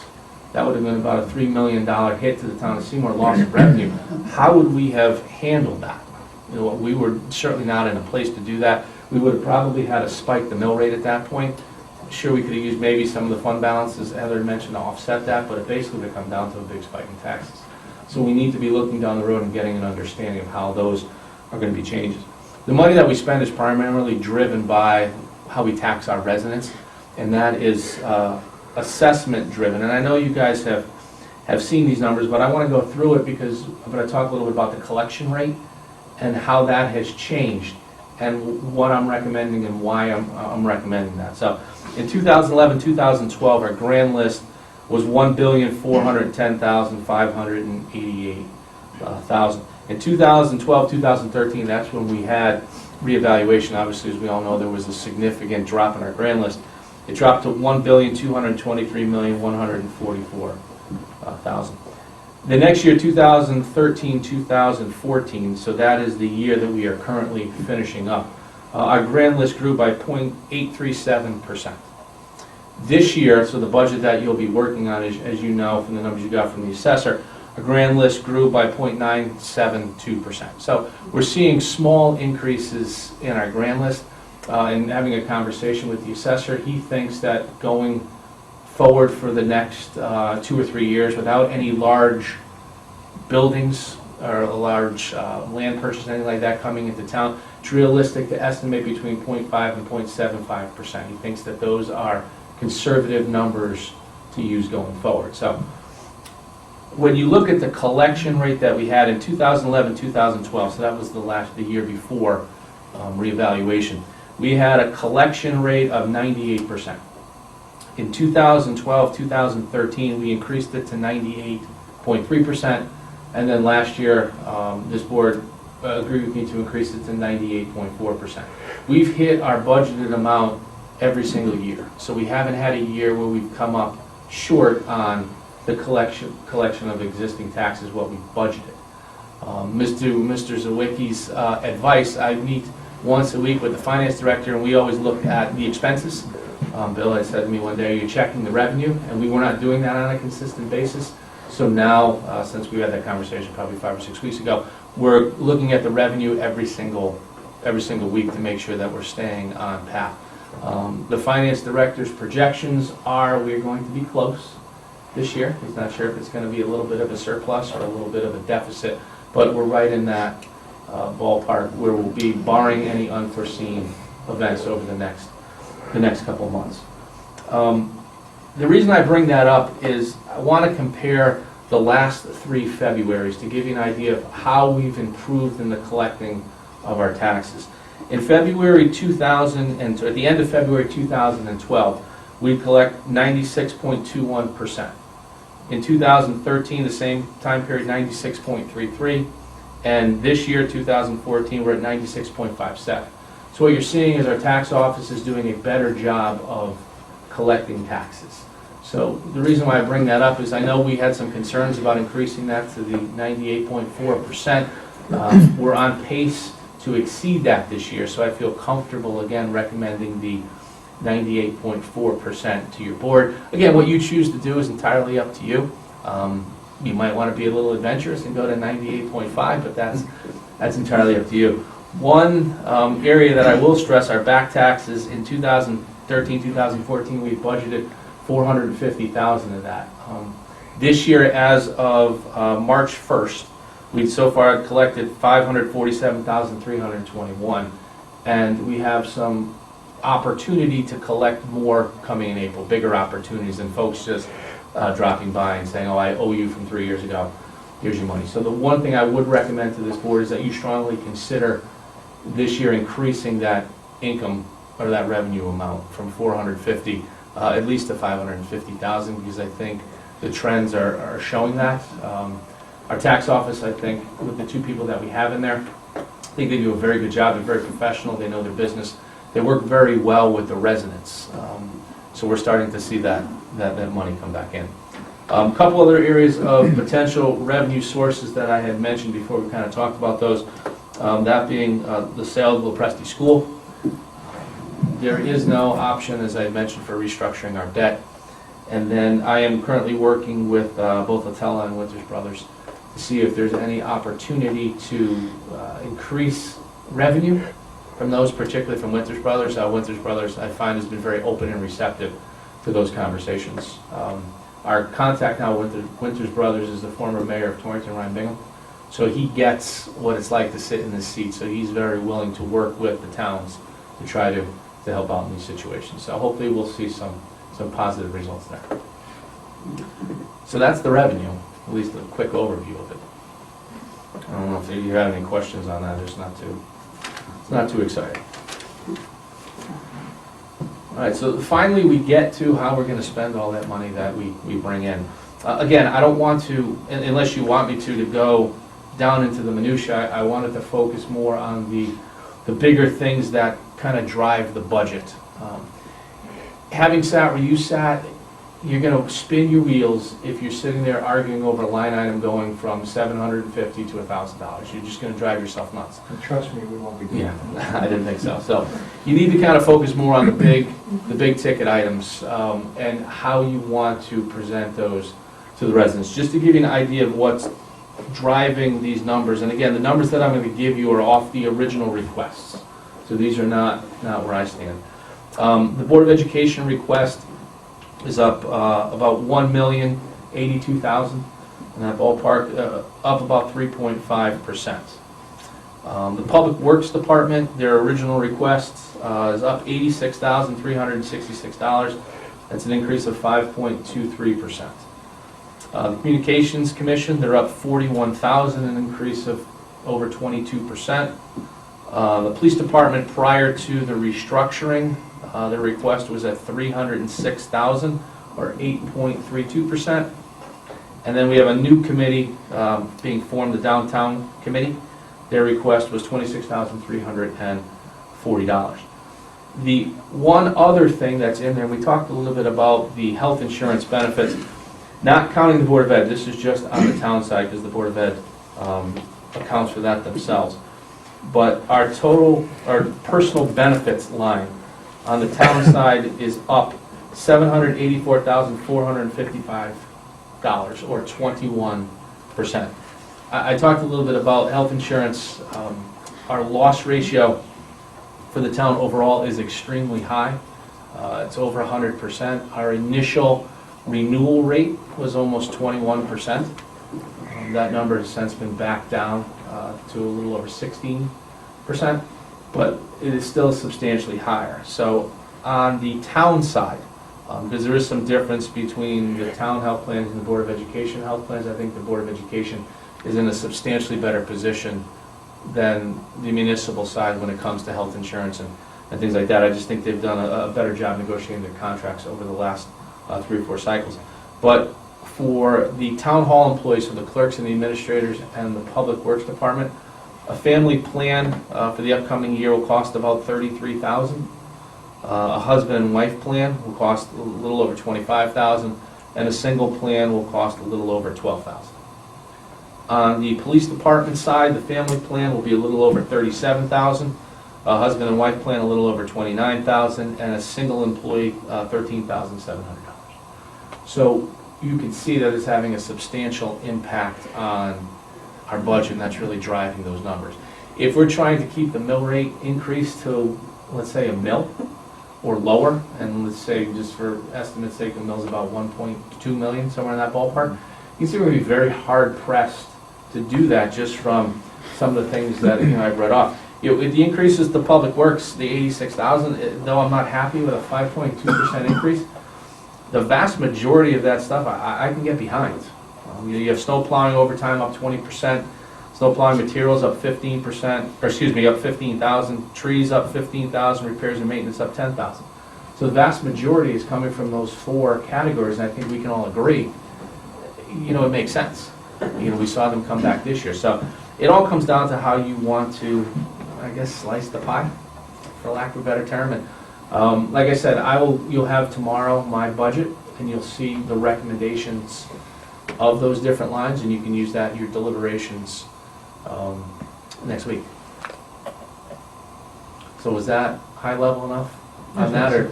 that would have been about a $3 million hit to the town of Seymour, loss of revenue. How would we have handled that? You know, we were certainly not in a place to do that. We would have probably had to spike the mill rate at that point. Sure, we could have used maybe some of the fund balances, Heather mentioned, to offset that, but it basically would come down to a big spike in taxes. So we need to be looking down the road and getting an understanding of how those are going to be changes. The money that we spend is primarily driven by how we tax our residents, and that is assessment driven. And I know you guys have seen these numbers, but I want to go through it because I'm going to talk a little bit about the collection rate and how that has changed and what I'm recommending and why I'm recommending that. So in 2011, 2012, our grand list was $1,410,588,000. In 2012, 2013, that's when we had reevaluation. Obviously, as we all know, there was a significant drop in our grand list. It dropped to $1,223,144,000. The next year, 2013, 2014, so that is the year that we are currently finishing up. our grand list grew by 0.837%. This year, so the budget that you'll be working on, as you know from the numbers you got from the assessor, our grand list grew by 0.972%. So we're seeing small increases in our grand list. And having a conversation with the assessor, he thinks that going forward for the next 2 or 3 years without any large buildings or a large land purchase, anything like that coming into town, it's realistic to estimate between 0.5 and 0.75%. He thinks that those are conservative numbers to use going forward. So when you look at the collection rate that we had in 2011, 2012, so that was the year before reevaluation, we had a collection rate of 98%. In 2012, 2013, we increased it to 98.3%, and then last year, this board agreed with me to increase it to 98.4%. We've hit our budgeted amount every single year, so we haven't had a year where we've come up short on the collection of existing taxes, what we budgeted. Mr. Zawicki's advice, I meet once a week with the finance director, and we always look at the expenses. Bill had said to me one day, "Are you checking the revenue?" And we were not doing that on a consistent basis. So now, since we had that conversation probably 5 or 6 weeks ago, we're looking at the revenue every single week to make sure that we're staying on path. The finance director's projections are we're going to be close this year. He's not sure if it's going to be a little bit of a surplus or a little bit of a deficit, but we're right in that ballpark where we'll be, barring any unforeseen events over the next couple of months. The reason I bring that up is I want to compare the last 3 Februaries to give you an idea of how we've improved in the collecting of our taxes. In February 2000, and at the end of February 2012, we collect 96.21%. In 2013, the same time period, 96.33%. And this year, 2014, we're at 96.57%. So what you're seeing is our tax office is doing a better job of collecting taxes. So the reason why I bring that up is I know we had some concerns about increasing that to the 98.4%. We're on pace to exceed that this year, so I feel comfortable, again, recommending the 98.4% to your board. Again, what you choose to do is entirely up to you. You might want to be a little adventurous and go to 98.5, but that's entirely up to you. One area that I will stress, our back taxes in 2013, 2014, we budgeted $450,000 of that. This year, as of March 1st, we've so far collected $547,321, and we have some opportunity to collect more coming in April, bigger opportunities than folks just dropping by and saying, "Oh, I owe you from 3 years ago, here's your money." So the one thing I would recommend to this board is that you strongly consider this year increasing that income or that revenue amount from 450 at least to 550,000, because I think the trends are showing that. Our tax office, I think, with the 2 people that we have in there, I think they do a very good job. They're very professional. They know their business. They work very well with the residents. So we're starting to see that money come back in. A couple other areas of potential revenue sources that I had mentioned before we kind of talked about those, that being the sale of Lopresti School. There is no option, as I mentioned, for restructuring our debt. And then I am currently working with both Latella and Winters Brothers to see if there's any opportunity to increase revenue from those, particularly from Winters Brothers. Winters Brothers, I find, has been very open and receptive to those conversations. Our contact now with Winters Brothers is the former mayor of Torrington, Ryan Bingham. So he gets what it's like to sit in this seat. So he's very willing to work with the towns to try to help out in these situations. So hopefully we'll see some positive results there. So that's the revenue, at least a quick overview of it. I don't know if you have any questions on that. It's not too exciting. All right, so finally we get to how we're going to spend all that money that we bring in. Again, I don't want to, unless you want me to go down into the minutiae. I wanted to focus more on the bigger things that kind of drive the budget. Having sat where you sat, you're gonna spin your wheels if you're sitting there arguing over a line item going from $750 to $1,000. You're just gonna drive yourself nuts. And trust me, we won't be doing that. Yeah, I didn't think so. So you need to kind of focus more on the big ticket items, and how you want to present those to the residents. Just to give you an idea of what's driving these numbers, and again, the numbers that I'm going to give you are off the original requests. So these are not where I stand. The Board of Education request is up about $1,082,000, in that ballpark, up about 3.5%. The Public Works Department, their original request is up $86,366. That's an increase of 5.23%. The Communications Commission, they're up $41,000, an increase of over 22%. The Police Department, prior to the restructuring, their request was at $306,000, or 8.32%. And then we have a new committee being formed, the Downtown Committee. Their request was $26,340. The one other thing that's in there, we talked a little bit about the health insurance benefits, not counting the Board of Ed. This is just on the town side, because the Board of Ed accounts for that themselves. But our personal benefits line on the town side is up $784,455, or 21%. I talked a little bit about health insurance. Our loss ratio for the town overall is extremely high. It's over 100%. Our initial renewal rate was almost 21%. That number has since been back down to a little over 16%, but it is still substantially higher. So on the town side, because there is some difference between the town health plans and the Board of Education health plans, I think the Board of Education is in a substantially better position than the municipal side when it comes to health insurance and things like that. I just think they've done a better job negotiating their contracts over the last 3 or 4 cycles. But for the town hall employees, for the clerks and the administrators and the Public Works Department, a family plan for the upcoming year will cost about $33,000. A husband and wife plan will cost a little over $25,000, and a single plan will cost a little over $12,000. On the police department side, the family plan will be a little over $37,000, a husband and wife plan a little over $29,000, and a single employee $13,700. So you can see that it's having a substantial impact on our budget, and that's really driving those numbers. If we're trying to keep the mill rate increase to, let's say, a mill or lower, and let's say, just for estimate's sake, the mill's about 1.2 million, somewhere in that ballpark, you can see we're going to be very hard pressed to do that just from some of the things that I've read off. The increases to Public Works, the $86,000, though I'm not happy with a 5.2% increase, the vast majority of that stuff I can get behind. You have snow plowing overtime up 20%, snow plowing materials up 15%, or excuse me, up 15,000, trees up 15,000, repairs and maintenance up 10,000. So the vast majority is coming from those 4 categories, and I think we can all agree, it makes sense. We saw them come back this year. So it all comes down to how you want to, I guess, slice the pie, for lack of a better term. And like I said, you'll have tomorrow my budget, and you'll see the recommendations of those different lines, and you can use that in your deliberations next week. So was that high level enough on that, or?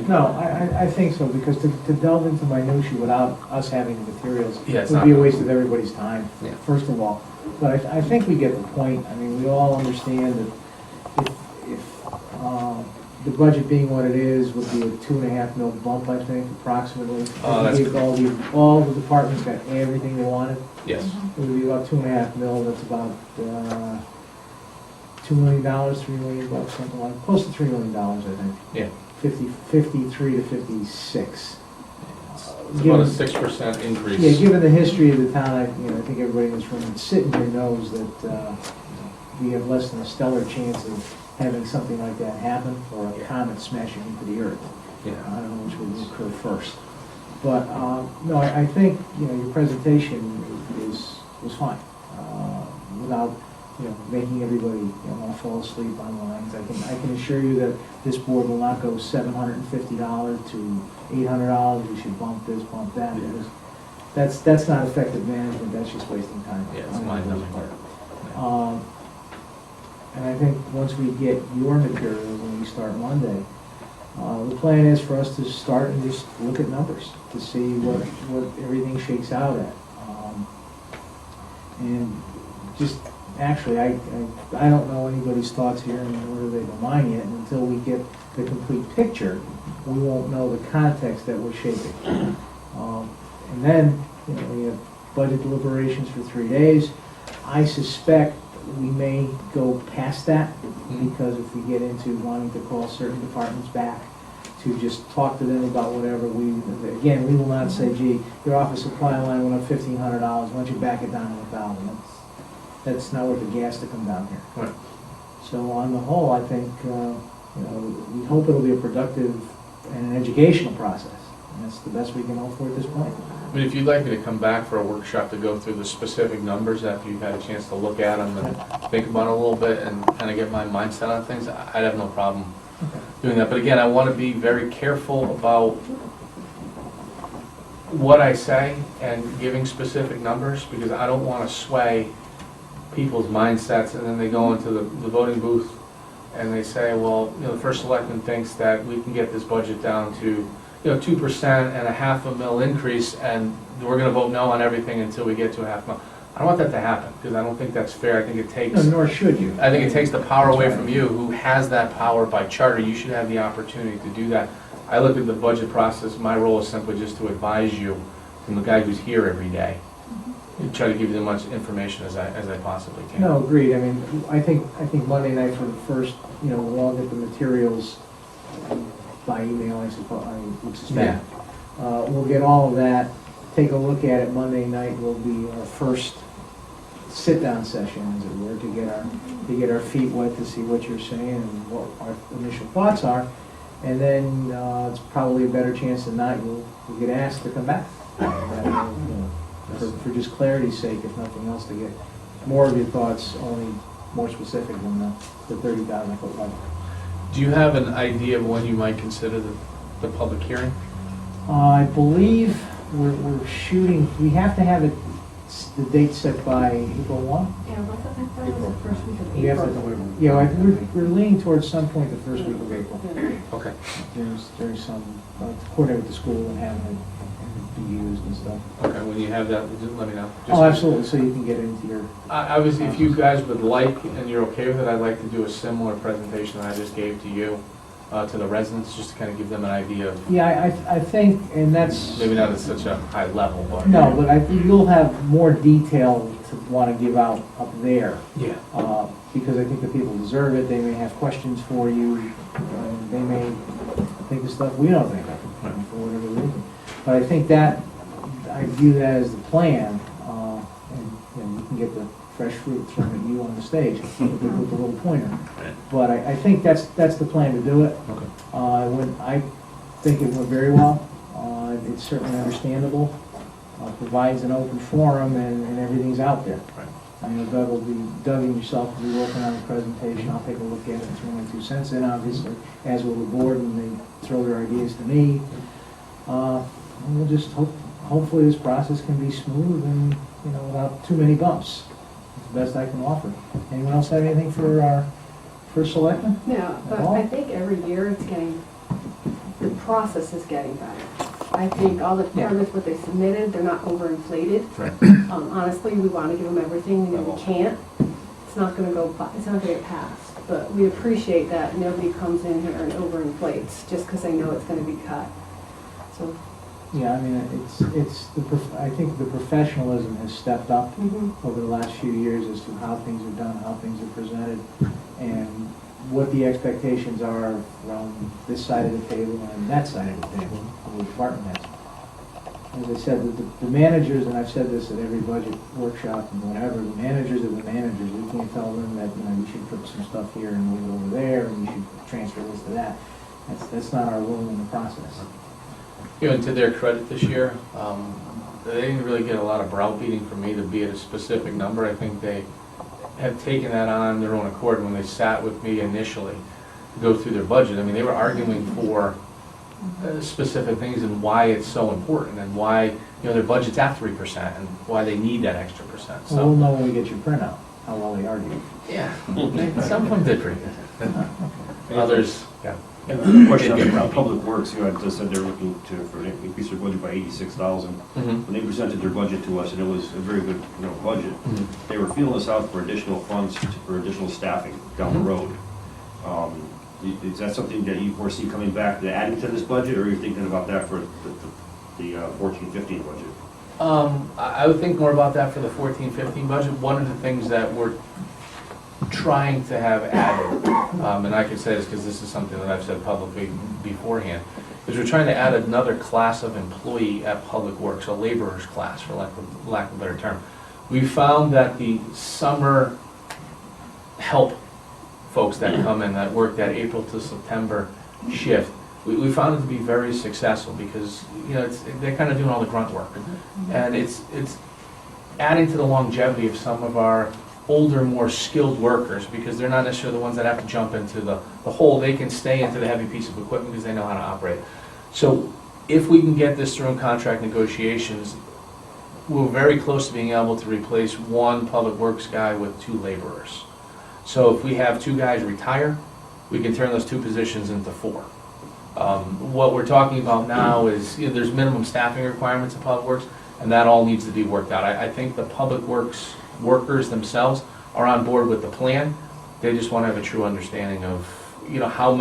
No, I think so, because to delve into minutiae without us having the materials Yeah, it's would not- be a waste of everybody's time, Yeah. first of all. But I think we get the point. I mean, we all understand that if the budget being what it is would be a $2.5 million bump, I think, approximately. That's If all the departments got everything they wanted, Yes. it would be about $2.5 million. That's about $2 million, $3 million, something like, close to $3 million, I think. Yeah. 53 to 56. It's about a 6% increase. Yeah, given the history of the town, I think everybody in this room sitting here knows that we have less than a stellar chance of having something like that happen, or a comet smashing into the earth. Yeah. I don't know which would occur first. But, no, I think, your presentation was fine, without making everybody, not fall asleep on lines. I can assure you that this board will not go $750 to $800, we should bump this, bump that, because that's not effective management, that's just wasting time. Yeah, it's mind-numbing. And I think once we get your materials and we start Monday, the plan is for us to start and just look at numbers to see what everything shakes out at. And just, actually, I don't know anybody's thoughts here, and nor do they know mine yet, and until we get the complete picture, we won't know the context that we're shaping. And then, we have budget deliberations for 3 days. I suspect we may go past that, because if we get into wanting to call certain departments back to just talk to them about whatever, we will not say, gee, your office supply line went up $1,500, why don't you back it down to $1,000? That's not worth the gas to come down here. Right. So on the whole, I think, we hope it'll be a productive and an educational process. And that's the best we can hope for at this point. I mean, if you'd like me to come back for a workshop to go through the specific numbers after you've had a chance to look at them and think about it a little bit and kind of get my mindset on things, I'd have no problem doing that. But again, I want to be very careful about what I say and giving specific numbers, because I don't want to sway people's mindsets, and then they go into the voting booth and they say, well, the first selectman thinks that we can get this budget down to 2% and a $500,000 increase, and we're going to vote no on everything until we get to $500,000. I don't want that to happen, because I don't think that's fair. I think it takes... No, nor should you. I think it takes the power away from you, who has that power by charter. You should have the opportunity to do that. I look at the budget process, my role is simply just to advise you from the guy who's here every day, and try to give you as much information as I possibly can. No, agreed. I mean, I think Monday night for the first, we'll all get the materials by email, I suppose, I would suspect. We'll get all of that, take a look at it. Monday night will be our first sit-down session, as it were, to get our feet wet, to see what you're saying and what our initial thoughts are. And then it's probably a better chance than not you'll get asked to come back. For just clarity's sake, if nothing else, to get more of your thoughts, only more specific than the 30,000-foot level. Do you have an idea of when you might consider the public hearing? I believe we're shooting, we have to have the date set by April 1. Yeah, what's that the first week of We have April? we're leaning towards some point the first week of April. Okay. There's some, coordinate with the school and having it be used and stuff. Okay, when you have that, just let me know. Oh, absolutely, so you can get into your... Obviously, if you guys would like, and you're okay with it, I'd like to do a similar presentation that I just gave to you, to the residents, just to kind of give them an idea of, Yeah, I think, and that's... maybe not at such a high level, but... No, but I think you'll have more detail to want to give out up there. Yeah. Because I think the people deserve it, they may have questions for you, they may think of stuff we don't think of, for whatever reason. But I think that, I view that as the plan, and you can get the fresh fruit thrown at you on the stage with the little pointer. But I think that's the plan to do it. Okay. I think it went very well. It's certainly understandable, provides an open forum, and everything's out there. Right. I know Doug and yourself will be working on the presentation. I'll take a look at it and throw my 2 cents in, obviously, as will the board, and they throw their ideas to me. And we'll just hopefully this process can be smooth and, without too many bumps. It's the best I can offer. Anyone else have anything for our first selectman? Yeah, but I think every year the process is getting better. I think all the departments, what they submitted, they're not overinflated. Right. Honestly, we want to give them everything, and we can't. It's not going to get passed. But we appreciate that nobody comes in here and overinflates just because they know it's going to be cut. So. Yeah, I mean, I think the professionalism has stepped up over the last few years as to how things are done, how things are presented, and what the expectations are from this side of the table and that side of the table, from the department heads. As I said, the managers, and I've said this at every budget workshop and whatever, the managers are the managers. We can't tell them that, you should put some stuff here and move it over there, and you should transfer this to that. That's not our role in the process. And to their credit this year, they didn't really get a lot of browbeating from me to be at a specific number. I think they have taken that on their own accord when they sat with me initially to go through their budget. I mean, they were arguing for specific things and why it's so important and why, you know, their budget's at 3% and why they need that extra percent. So we'll So, know when we get your printout, how well they argue. yeah, some of them did pretty good. Others, yeah. Question on Public Works, you had just said they're looking for an increase their budget by 86,000. Mhm. When they presented their budget to us, and it was a very good, budget, Mhm. they were feeling us out for additional funds, for additional staffing down the Mhm. road. Is that something that you foresee coming back, to adding to this budget, or are you thinking about that for the 14-15 budget? I would think more about that for the 14-15 budget. One of the things that we're trying to have added, and I can say this because this is something that I've said publicly beforehand, is we're trying to add another class of employee at Public Works, a laborer's class, for lack of a better term. We found that the summer help folks that come in, that work that April to September shift, we found it to be very successful because, you know, they're kind of doing all the grunt work. And it's adding to the longevity of some of our older, more skilled workers, because they're not necessarily the ones that have to jump into the hole. They can stay into the heavy piece of equipment because they know how to operate. So if we can get this through in contract negotiations, we're very close to being able to replace one Public Works guy with 2 laborers. So if we have 2 guys retire, we can turn those 2 positions into 4. What we're talking about now is, you know, there's minimum staffing requirements in Public Works, and that all needs to be worked out. I think the Public Works workers themselves are on board with the plan. They just want to have a true understanding of, you know, how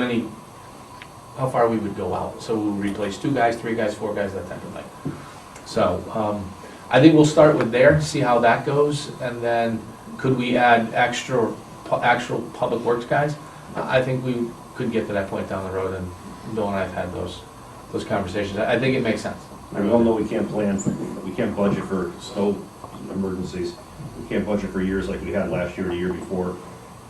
far we would go out. So we would replace 2 guys, 3 guys, 4 guys, that type of thing. So I think we'll start with there, see how that goes, and then could we add actual Public Works guys? I think we could get to that point down the road, and Bill and I have had those conversations. I think it makes sense. I mean, we all know we can't budget for snow emergencies. We can't budget for years like we had last year or the year before.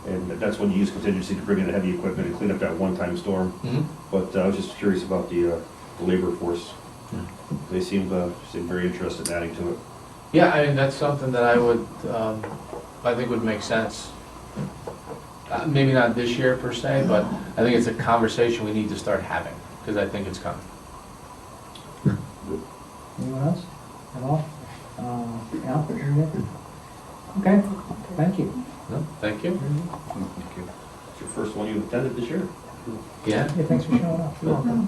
And that's when you use contingency to bring in the heavy equipment and clean up that one-time storm. Mhm. But I was just curious about the labor force. They seem very interested in adding to it. Yeah, I mean, that's something that I think would make sense. Maybe not this year per se, but I think it's a conversation we need to start having, because I think it's coming. Anyone else at all? Al, anything good? Okay, thank you. No? Thank you. It's your first one you've attended this year. Yeah. Yeah, thanks for showing up. You're welcome.